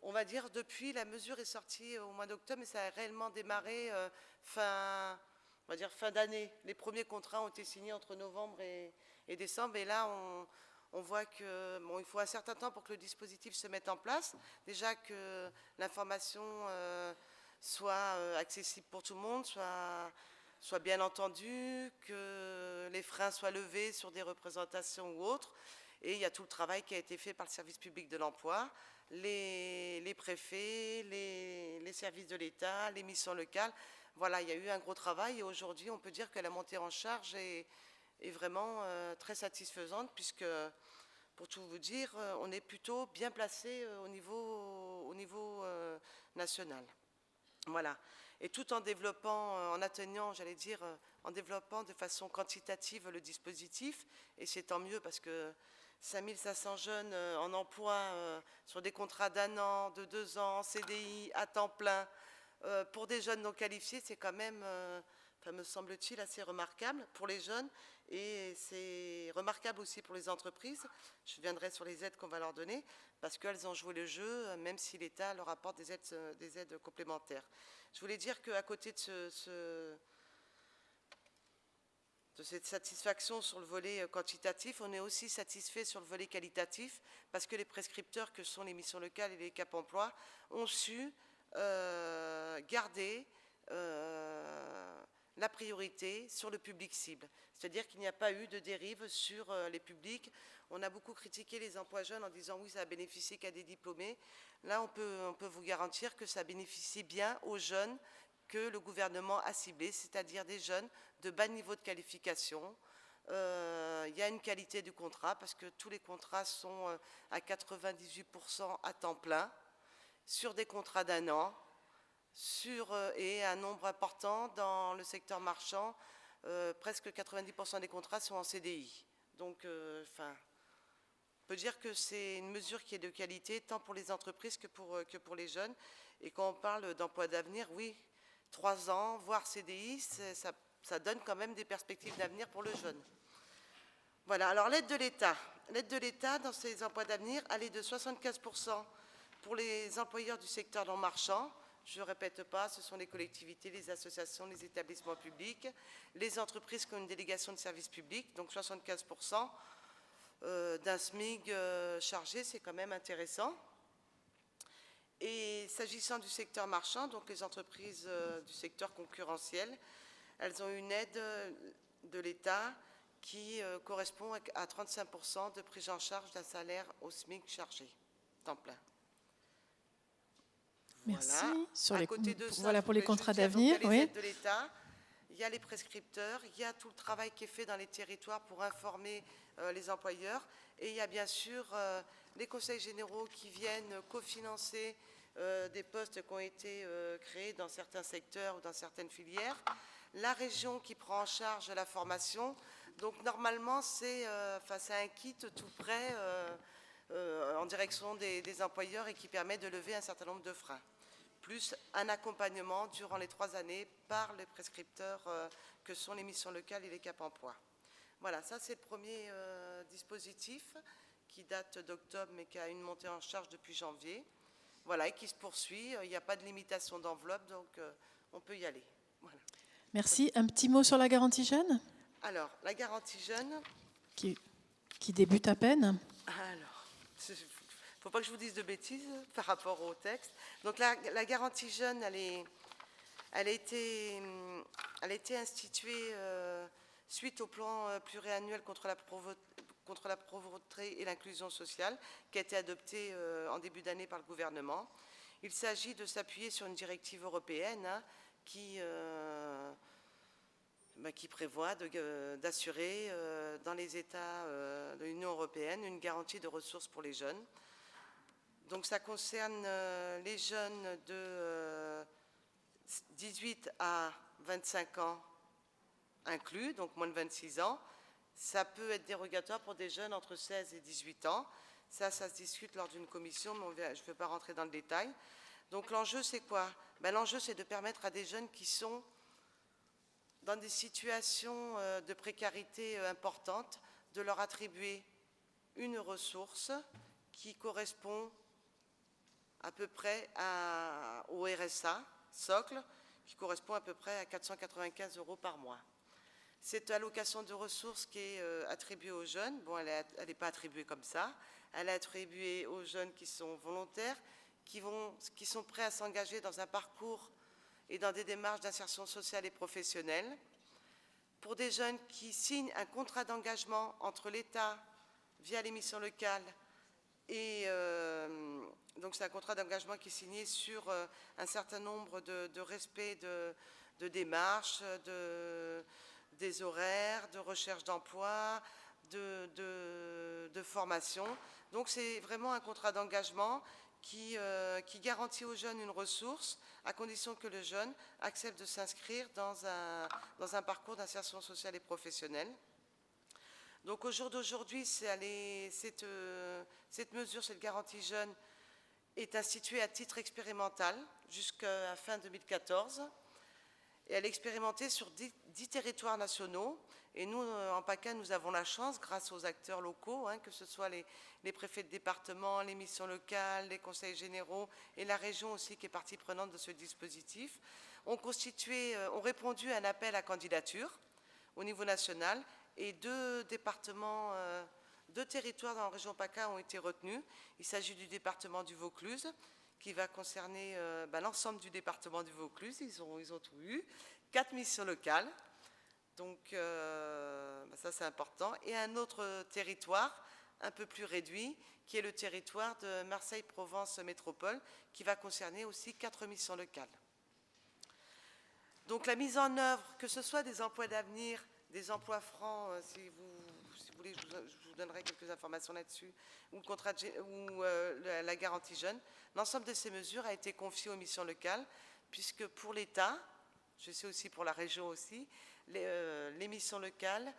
On va dire depuis, la mesure est sortie au mois d'octobre, mais ça a réellement démarré fin d'année. Les premiers contrats ont été signés entre novembre et décembre. Et là, on voit qu'il faut un certain temps pour que le dispositif se mette en place. Déjà que l'information soit accessible pour tout le monde, soit bien entendu, que les freins soient levés sur des représentations ou autres. Et il y a tout le travail qui a été fait par le service public de l'emploi, les préfets, les services de l'État, les missions locales. Voilà, il y a eu un gros travail et aujourd'hui, on peut dire que la montée en charge est vraiment très satisfaisante puisque, pour tout vous dire, on est plutôt bien placé au niveau national. Voilà. Et tout en développant, en développant de façon quantitative le dispositif, et c'est tant mieux parce que 5500 jeunes en emploi sur des contrats d'1 an, de 2 ans, CDI, à temps plein, pour des jeunes non qualifiés, c'est quand même, me semble-t-il, assez remarquable pour les jeunes et c'est remarquable aussi pour les entreprises. Je viendrai sur les aides qu'on va leur donner parce qu'elles ont joué le jeu, même si l'État leur apporte des aides complémentaires. Je voulais dire qu'à côté de cette satisfaction sur le volet quantitatif, on est aussi satisfait sur le volet qualitatif parce que les prescripteurs que sont les missions locales et les Cap Emploi ont su garder la priorité sur le public cible. C'est-à-dire qu'il n'y a pas eu de dérive sur les publics. On a beaucoup critiqué les emplois jeunes en disant oui, ça a bénéficié qu'à des diplômés. Là, on peut vous garantir que ça bénéficie bien aux jeunes que le gouvernement a ciblés, c'est-à-dire des jeunes de bas niveau de qualification. Il y a une qualité du contrat parce que tous les contrats sont à 98% à temps plein, sur des contrats d'1 an, et un nombre important dans le secteur marchand, presque 90% des contrats sont en CDI. Donc, On peut dire que c'est une mesure qui est de qualité tant pour les entreprises que pour les jeunes. Et quand on parle d'emploi d'avenir, oui, 3 ans, voire CDI, ça donne quand même des perspectives d'avenir pour le jeune. Voilà, alors l'aide de l'État. L'aide de l'État dans ces emplois d'avenir, elle est de 75% pour les employeurs du secteur non marchand. Je ne répète pas, ce sont les collectivités, les associations, les établissements publics, les entreprises qui ont une délégation de service public, donc 75%. D'un SMIC chargé, c'est quand même intéressant. Et s'agissant du secteur marchand, donc les entreprises du secteur concurrentiel, elles ont une aide de l'État qui correspond à 35% de prise en charge d'un salaire au SMIC chargé, temps plein. Merci. Voilà, voilà pour les contrats d'avenir. Il y a les oui. aides de l'État, il y a les prescripteurs, il y a tout le travail qui est fait dans les territoires pour informer les employeurs. Et il y a bien sûr les conseils généraux qui viennent cofinancer des postes qui ont été créés dans certains secteurs ou dans certaines filières. La région qui prend en charge la formation. Donc normalement, c'est un kit tout prêt en direction des employeurs et qui permet de lever un certain nombre de freins. Plus un accompagnement durant les 3 années par les prescripteurs que sont les missions locales et les Cap Emploi. Voilà, ça c'est le premier dispositif qui date d'octobre mais qui a une montée en charge depuis janvier. Voilà, et qui se poursuit. Il n'y a pas de limitation d'enveloppe, donc on peut y aller. Voilà. Merci. Un petit mot sur la garantie jeune ? Alors, la garantie jeune... Qui débute à peine. Alors, il ne faut pas que je vous dise de bêtises par rapport au texte. Donc la garantie jeune, elle a été instituée suite au plan pluriannuel contre la pauvreté et l'inclusion sociale qui a été adopté en début d'année par le gouvernement. Il s'agit de s'appuyer sur une directive européenne qui prévoit d'assurer dans les États de l'Union européenne une garantie de ressources pour les jeunes. Donc ça concerne les jeunes de 18 à 25 ans inclus, donc moins de 26 ans. Ça peut être dérogatoire pour des jeunes entre 16 et 18 ans. Ça se discute lors d'une commission, mais je ne vais pas rentrer dans le détail. Donc l'enjeu, c'est quoi ? L'enjeu, c'est de permettre à des jeunes qui sont dans des situations de précarité importantes, de leur attribuer une ressource qui correspond à peu près au RSA, socle, qui correspond à peu près à 495 € par mois. Cette allocation de ressources qui est attribuée aux jeunes, bon, elle n'est pas attribuée comme ça, elle est attribuée aux jeunes qui sont volontaires, qui sont prêts à s'engager dans un parcours et dans des démarches d'insertion sociale et professionnelle. Pour des jeunes qui signent un contrat d'engagement entre l'État via les missions locales et donc c'est un contrat d'engagement qui est signé sur un certain nombre de respect de démarches, des horaires, de recherche d'emploi, de formation. Donc c'est vraiment un contrat d'engagement qui garantit aux jeunes une ressource à condition que le jeune accepte de s'inscrire dans un parcours d'insertion sociale et professionnelle. Donc au jour d'aujourd'hui, cette mesure, cette garantie jeune, est instituée à titre expérimental jusqu'à fin 2014. Et elle est expérimentée sur 10 territoires nationaux. Et nous, en PACA, nous avons la chance, grâce aux acteurs locaux, que ce soit les préfets de département, les missions locales, les conseils généraux et la région aussi qui est partie prenante de ce dispositif, ont répondu à un appel à candidature au niveau national et 2 territoires dans la région PACA ont été retenus. Il s'agit du département du Vaucluse, qui va concerner l'ensemble du département du Vaucluse. Ils ont tout eu. 4 missions locales. Donc ça c'est important. Et un autre territoire un peu plus réduit, qui est le territoire de Marseille-Provence Métropole, qui va concerner aussi 4 missions locales. Donc la mise en œuvre, que ce soit des emplois d'avenir, des emplois francs, si vous voulez, je vous donnerai quelques informations là-dessus, ou la garantie jeune, l'ensemble de ces mesures a été confié aux missions locales, puisque pour l'État, je sais aussi pour la région aussi, les missions locales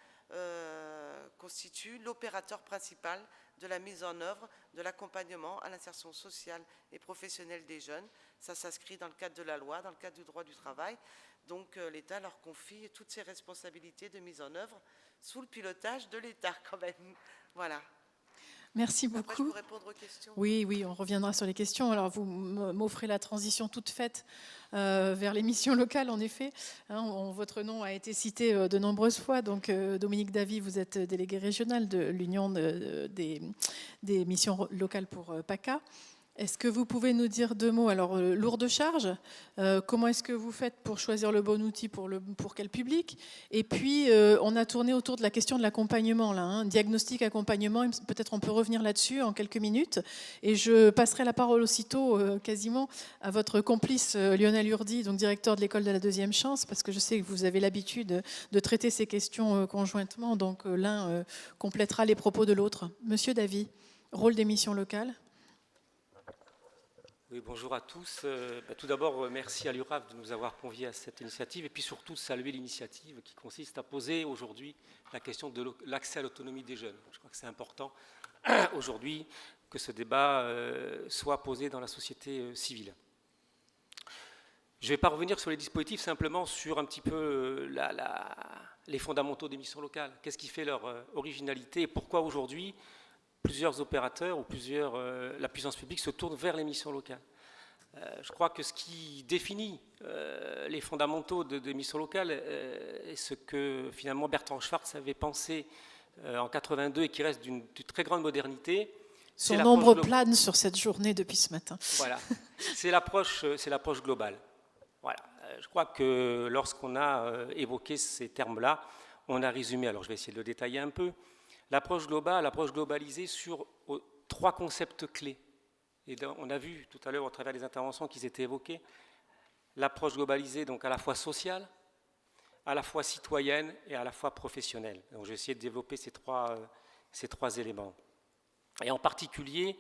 constituent l'opérateur principal de la mise en œuvre de l'accompagnement à l'insertion sociale et professionnelle des jeunes. Ça s'inscrit dans le cadre de la loi, dans le cadre du droit du travail. Donc l'État leur confie toutes ces responsabilités de mise en œuvre sous le pilotage de l'État quand même. Voilà. Merci beaucoup. Après, je peux répondre aux questions. Oui, oui, on reviendra sur les questions. Alors, vous m'offrez la transition toute faite vers les missions locales, en effet. Votre nom a été cité de nombreuses fois. Donc, Dominique Davy, vous êtes délégué régional de l'Union des missions locales pour PACA. Est-ce que vous pouvez nous dire deux mots? Alors, lourde charge, comment est-ce que vous faites pour choisir le bon outil pour quel public? Et puis, on a tourné autour de la question de l'accompagnement, là, diagnostic, accompagnement, peut-être on peut revenir là-dessus en quelques minutes. Et je passerai la parole aussitôt, quasiment, à votre complice Lionel Urdi, donc directeur de l'école de la deuxième chance, parce que je sais que vous avez l'habitude de traiter ces questions conjointement, donc l'un complétera les propos de l'autre. Monsieur Davy, rôle des missions locales. Oui, bonjour à tous. Tout d'abord, merci à l'URAF de nous avoir conviés à cette initiative et puis surtout saluer l'initiative qui consiste à poser aujourd'hui la question de l'accès à l'autonomie des jeunes. Je crois que c'est important aujourd'hui que ce débat soit posé dans la société civile. Je ne vais pas revenir sur les dispositifs, simplement sur un petit peu les fondamentaux des missions locales. Qu'est-ce qui fait leur originalité et pourquoi aujourd'hui plusieurs opérateurs ou la puissance publique se tourne vers les missions locales. Je crois que ce qui définit les fondamentaux des missions locales est ce que finalement Bertrand Schwartz avait pensé en 82 et qui reste d'une très grande modernité. Son ombre plane sur cette journée depuis ce matin. Voilà, c'est l'approche globale. Voilà. Je crois que lorsqu'on a évoqué ces termes-là, on a résumé, alors je vais essayer de le détailler un peu, l'approche globale, l'approche globalisée sur trois concepts clés. Et on a vu tout à l'heure au travers des interventions qu'ils étaient évoqués, l'approche globalisée donc à la fois sociale, à la fois citoyenne et à la fois professionnelle. Donc je vais essayer de développer ces trois éléments. Et en particulier,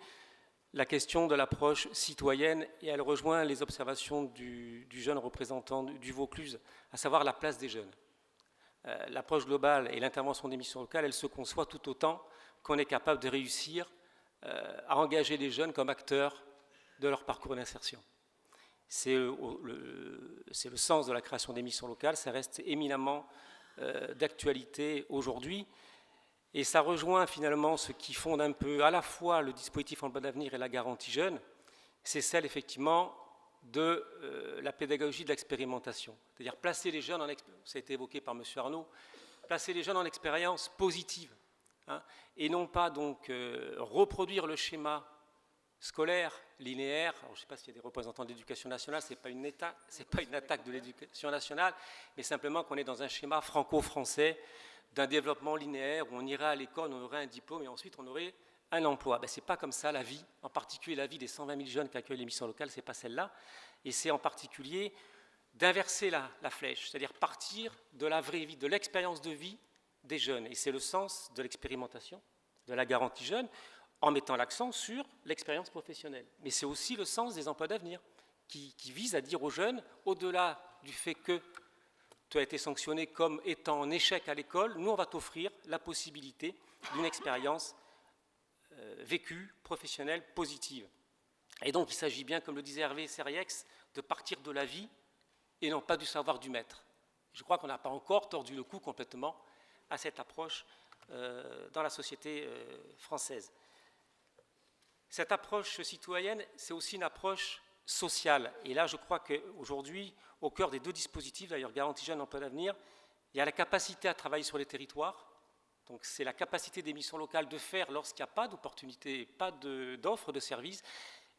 la question de l'approche citoyenne, et elle rejoint les observations du jeune représentant du Vaucluse, à savoir la place des jeunes. L'approche globale et l'intervention des missions locales, elle se conçoit tout autant qu'on est capable de réussir à engager les jeunes comme acteurs de leur parcours d'insertion. C'est le sens de la création des missions locales, ça reste éminemment d'actualité aujourd'hui, et ça rejoint finalement ce qui fonde un peu à la fois le dispositif Emploi d'avenir et la garantie jeune, c'est celle effectivement de la pédagogie de l'expérimentation, c'est-à-dire placer les jeunes, ça a été évoqué par M. Arnaud, placer les jeunes en expérience positive, et non pas donc reproduire le schéma scolaire, linéaire. Alors, je ne sais pas s'il y a des représentants de l'éducation nationale, ce n'est pas une attaque de l'éducation nationale, mais simplement qu'on est dans un schéma franco-français d'un développement linéaire où on irait à l'école, on aurait un diplôme et ensuite on aurait un emploi. Ce n'est pas comme ça la vie, en particulier la vie des 120 000 jeunes qui accueillent les missions locales, ce n'est pas celle-là. Et c'est en particulier d'inverser la flèche, c'est-à-dire partir de la vraie vie, de l'expérience de vie des jeunes. Et c'est le sens de l'expérimentation, de la garantie jeune, en mettant l'accent sur l'expérience professionnelle. Mais c'est aussi le sens des emplois d'avenir, qui vise à dire aux jeunes, au-delà du fait que tu as été sanctionné comme étant en échec à l'école, nous on va t'offrir la possibilité d'une expérience vécue, professionnelle, positive. Et donc il s'agit bien, comme le disait Hervé Serriex, de partir de la vie et non pas du savoir du maître. Je crois qu'on n'a pas encore tordu le cou complètement à cette approche dans la société française. Cette approche citoyenne, c'est aussi une approche sociale. Et là, je crois qu'aujourd'hui, au cœur des deux dispositifs, d'ailleurs Garantie Jeunes, Emploi d'avenir, il y a la capacité à travailler sur les territoires. Donc c'est la capacité des missions locales de faire lorsqu'il n'y a pas d'opportunité, pas d'offre de services,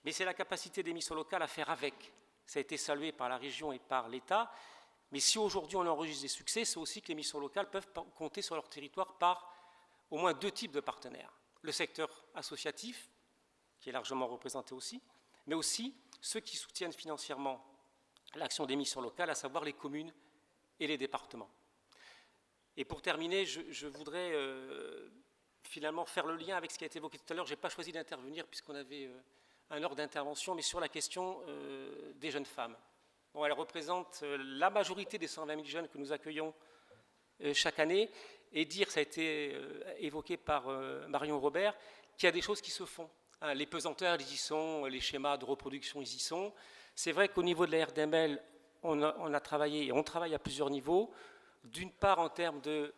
mais c'est la capacité des missions locales à faire avec. Ça a été salué par la région et par l'État. Mais si aujourd'hui on enregistre des succès, c'est aussi que les missions locales peuvent compter sur leur territoire par au moins deux types de partenaires. Le secteur associatif, qui est largement représenté aussi, mais aussi ceux qui soutiennent financièrement l'action des missions locales, à savoir les communes et les départements. Et pour terminer, je voudrais finalement faire le lien avec ce qui a été évoqué tout à l'heure. Je n'ai pas choisi d'intervenir puisqu'on avait un ordre d'intervention, mais sur la question des jeunes femmes. Bon, elles représentent la majorité des 120 000 jeunes que nous accueillons chaque année, et dire, ça a été évoqué par Marion Robert, qu'il y a des choses qui se font. Hein, les pesanteurs, ils y sont, les schémas de reproduction, ils y sont. C'est vrai qu'au niveau de la RDML, on a travaillé, et on travaille à plusieurs niveaux. D'une part, en termes de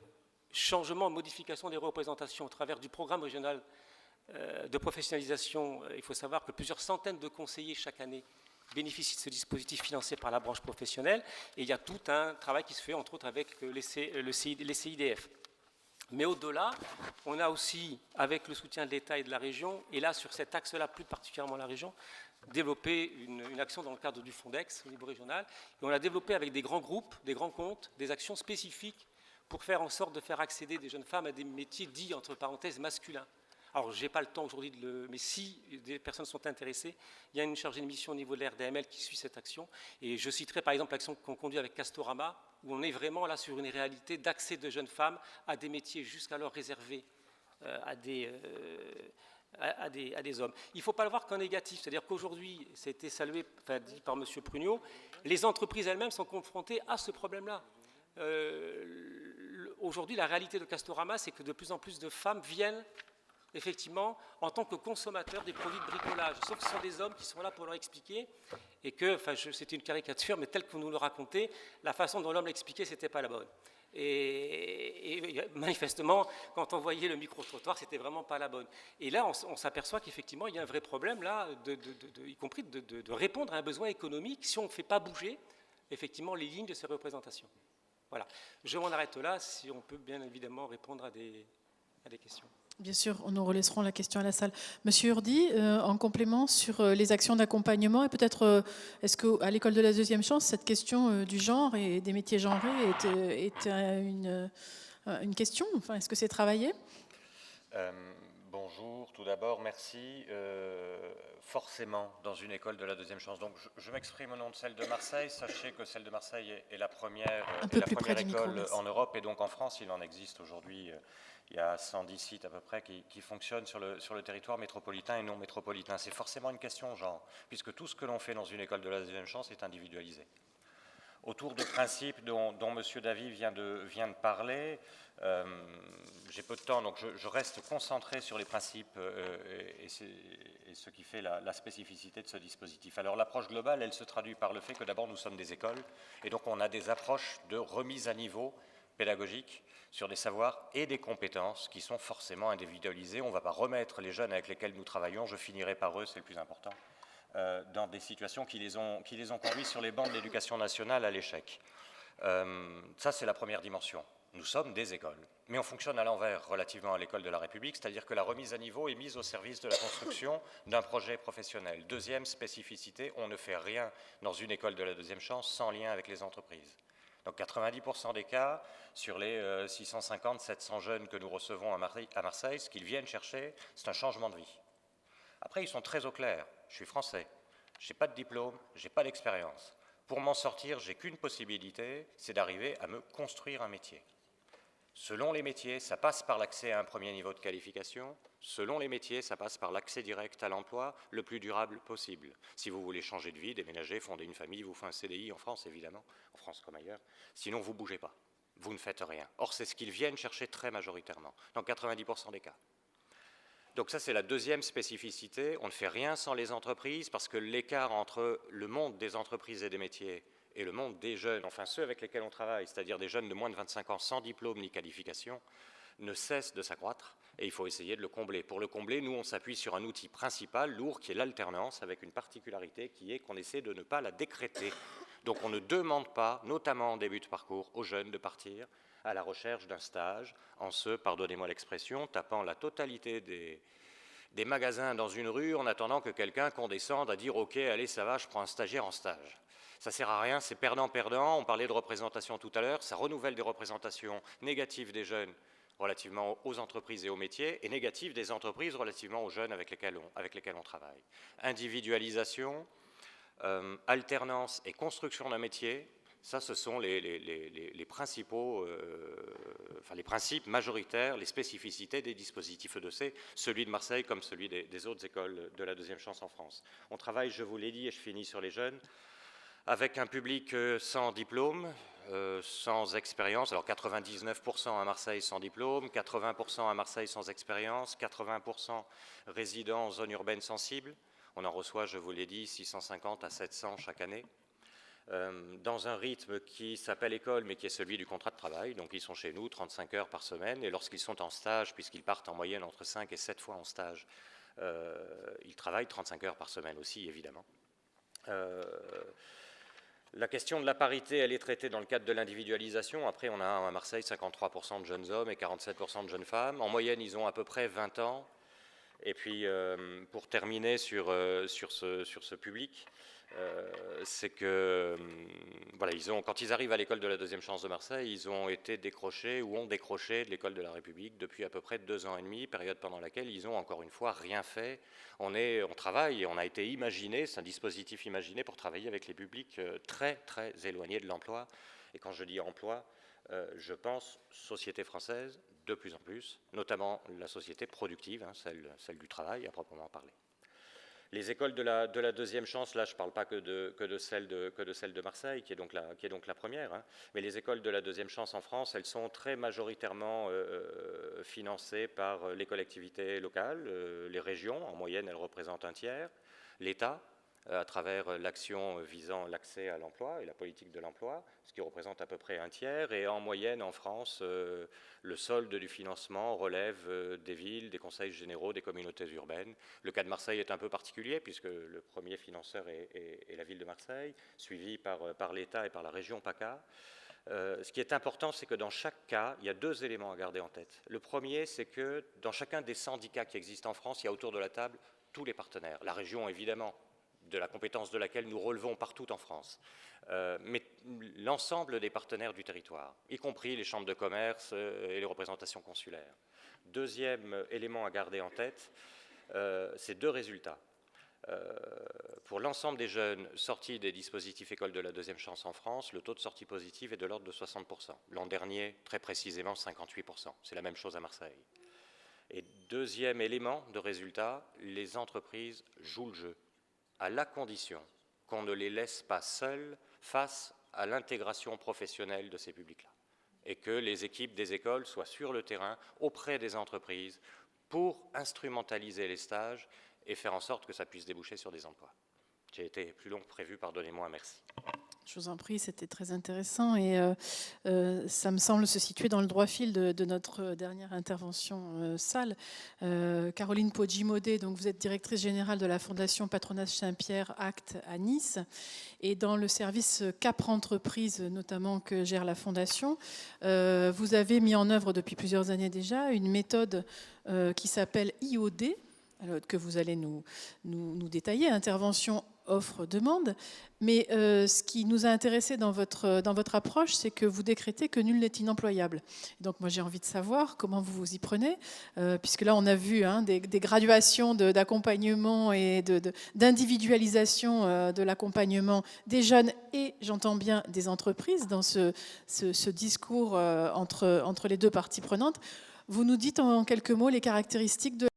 changement, modification des représentations au travers du programme régional de professionnalisation. Il faut savoir que plusieurs centaines de conseillers chaque année bénéficient de ce dispositif financé par la branche professionnelle. Et il y a tout un travail qui se fait, entre autres, avec les CIDF. Mais au-delà, on a aussi, avec le soutien de l'État et de la région, et là, sur cet axe-là, plus particulièrement la région, développé une action dans le cadre du Fondex au niveau régional. Et on a développé avec des grands groupes, des grands comptes, des actions spécifiques pour faire en sorte de faire accéder des jeunes femmes à des métiers dits, entre parenthèses, masculins. Alors, je n'ai pas le temps aujourd'hui mais si des personnes sont intéressées, il y a une chargée de mission au niveau de l'RDML qui suit cette action. Et je citerai par exemple l'action qu'on conduit avec Castorama, où on est vraiment là sur une réalité d'accès de jeunes femmes à des métiers jusqu'alors réservés à des hommes. Il ne faut pas le voir qu'en négatif, c'est-à-dire qu'aujourd'hui, ça a été salué, dit par M. Prugnot, les entreprises elles-mêmes sont confrontées à ce problème-là. Aujourd'hui, la réalité de Castorama, c'est que de plus en plus de femmes viennent effectivement en tant que consommateurs des produits de bricolage, sauf que ce sont des hommes qui sont là pour leur expliquer, et que, c'était une caricature, mais telle que vous nous le racontez, la façon dont l'homme l'expliquait, c'était pas la bonne. Et manifestement, quand on voyait le micro-trottoir, c'était vraiment pas la bonne. Et là, on s'aperçoit qu'effectivement, il y a un vrai problème là, y compris de répondre à un besoin économique si on ne fait pas bouger effectivement les lignes de ces représentations. Voilà. Je m'en arrête là, si on peut bien évidemment répondre à des questions. Bien sûr, nous relaisserons la question à la salle. Monsieur Urdi, en complément sur les actions d'accompagnement, et peut-être, est-ce qu'à l'école de la deuxième chance, cette question du genre et des métiers genrés est une question? Enfin, est-ce que c'est travaillé? Bonjour, tout d'abord, merci. Forcément, dans une école de la deuxième chance. Donc, je m'exprime au nom de celle de Marseille. Sachez que celle de Marseille est la première école en Europe, et donc en France, il en existe aujourd'hui. Il y a 110 sites à peu près qui fonctionnent sur le territoire métropolitain et non métropolitain. C'est forcément une question genre, puisque tout ce que l'on fait dans une école de la deuxième chance est individualisé. Autour de principes dont M. Davy vient de parler, j'ai peu de temps, donc je reste concentré sur les principes et ce qui fait la spécificité de ce dispositif. Alors l'approche globale, elle se traduit par le fait que d'abord nous sommes des écoles, et donc on a des approches de remise à niveau pédagogique sur des savoirs et des compétences qui sont forcément individualisées. On ne va pas remettre les jeunes avec lesquels nous travaillons, je finirai par eux, c'est le plus important, dans des situations qui les ont conduits sur les bancs de l'éducation nationale à l'échec. Ça, c'est la première dimension. Nous sommes des écoles, mais on fonctionne à l'envers relativement à l'école de la République, c'est-à-dire que la remise à niveau est mise au service de la construction d'un projet professionnel. Deuxième spécificité, on ne fait rien dans une école de la deuxième chance sans lien avec les entreprises. Donc 90% des cas, sur les 650-700 jeunes que nous recevons à Marseille, ce qu'ils viennent chercher, c'est un changement de vie. Après, ils sont très au clair. Je suis français, je n'ai pas de diplôme, je n'ai pas d'expérience. Pour m'en sortir, je n'ai qu'une possibilité, c'est d'arriver à me construire un métier. Selon les métiers, ça passe par l'accès à un premier niveau de qualification. Selon les métiers, ça passe par l'accès direct à l'emploi le plus durable possible. Si vous voulez changer de vie, déménager, fonder une famille, vous faites un CDI en France, évidemment, en France comme ailleurs. Sinon, vous ne bougez pas, vous ne faites rien. Or, c'est ce qu'ils viennent chercher très majoritairement, dans 90% des cas. Donc ça, c'est la deuxième spécificité. On ne fait rien sans les entreprises parce que l'écart entre le monde des entreprises et des métiers et le monde des jeunes, enfin ceux avec lesquels on travaille, c'est-à-dire des jeunes de moins de 25 ans sans diplôme ni qualification, ne cesse de s'accroître et il faut essayer de le combler. Pour le combler, nous, on s'appuie sur un outil principal, lourd, qui est l'alternance, avec une particularité qui est qu'on essaie de ne pas la décréter. Donc on ne demande pas, notamment en début de parcours, aux jeunes de partir à la recherche d'un stage, en se, pardonnez-moi l'expression, tapant la totalité des magasins dans une rue en attendant que quelqu'un condescende à dire « Ok, allez, ça va, je prends un stagiaire en stage ». Ça ne sert à rien, c'est perdant-perdant. On parlait de représentation tout à l'heure, ça renouvelle des représentations négatives des jeunes relativement aux entreprises et aux métiers, et négatives des entreprises relativement aux jeunes avec lesquels on travaille. Individualisation, alternance et construction d'un métier, ça ce sont les principaux, les principes majoritaires, les spécificités des dispositifs EDC, celui de Marseille comme celui des autres écoles de la deuxième chance en France. On travaille, je vous l'ai dit, et je finis sur les jeunes, avec un public sans diplôme, sans expérience. Alors 99% à Marseille sans diplôme, 80% à Marseille sans expérience, 80% résidents en zone urbaine sensible. On en reçoit, je vous l'ai dit, 650 à 700 chaque année. Dans un rythme qui s'appelle école, mais qui est celui du contrat de travail. Donc ils sont chez nous 35 heures par semaine, et lorsqu'ils sont en stage, puisqu'ils partent en moyenne entre 5 et 7 fois en stage, ils travaillent 35 heures par semaine aussi, évidemment. La question de la parité, elle est traitée dans le cadre de l'individualisation. Après, on a à Marseille 53% de jeunes hommes et 47% de jeunes femmes. En moyenne, ils ont à peu près 20 ans. Et puis, pour terminer sur ce public, c'est que voilà, quand ils arrivent à l'école de la deuxième chance de Marseille, ils ont été décrochés ou ont décroché de l'école de la République depuis à peu près 2 ans et demi, période pendant laquelle ils ont encore une fois rien fait. On travaille et on a été imaginé, c'est un dispositif imaginé pour travailler avec les publics très très éloignés de l'emploi. Et quand je dis emploi, je pense société française de plus en plus, notamment la société productive, hein, celle du travail à proprement parler. Les écoles de la deuxième chance, là je ne parle pas que de celle de Marseille, qui est donc la première, hein, mais les écoles de la deuxième chance en France, elles sont très majoritairement financées par les collectivités locales, les régions, en moyenne elles représentent un tiers, l'État, à travers l'action visant l'accès à l'emploi et la politique de l'emploi, ce qui représente à peu près un tiers, et en moyenne en France, le solde du financement relève des villes, des conseils généraux, des communautés urbaines. Le cas de Marseille est un peu particulier puisque le premier financeur est la ville de Marseille, suivi par l'État et par la région PACA. Ce qui est important, c'est que dans chaque cas, il y a 2 éléments à garder en tête. Le premier, c'est que dans chacun des syndicats qui existent en France, il y a autour de la table tous les partenaires. La région, évidemment, de la compétence de laquelle nous relevons partout en France, mais l'ensemble des partenaires du territoire, y compris les chambres de commerce et les représentations consulaires. Deuxième élément à garder en tête, c'est 2 résultats. Pour l'ensemble des jeunes sortis des dispositifs écoles de la deuxième chance en France, le taux de sortie positive est de l'ordre de 60%. L'an dernier, très précisément, 58%. C'est la même chose à Marseille. Et deuxième élément de résultat, les entreprises jouent le jeu, à la condition qu'on ne les laisse pas seuls face à l'intégration professionnelle de ces publics-là, et que les équipes des écoles soient sur le terrain, auprès des entreprises, pour instrumentaliser les stages et faire en sorte que ça puisse déboucher sur des emplois. J'ai été plus long que prévu, pardonnez-moi, merci. Je vous en prie, c'était très intéressant et ça me semble se situer dans le droit fil de notre dernière intervention salle. Caroline Poggi-Maudet, donc vous êtes directrice générale de la Fondation Patronage Saint-Pierre Acte à Nice, et dans le service Capre Entreprise notamment que gère la Fondation, vous avez mis en œuvre depuis plusieurs années déjà une méthode qui s'appelle IOD, que vous allez nous détailler, intervention, offre, demande. Mais ce qui nous a intéressé dans votre approche, c'est que vous décrétez que nul n'est inemployable. Donc moi j'ai envie de savoir comment vous vous y prenez, puisque là on a vu des graduations d'accompagnement et d'individualisation de l'accompagnement des jeunes et, j'entends bien, des entreprises dans ce discours entre les 2 parties prenantes. Vous nous dites en quelques mots les caractéristiques de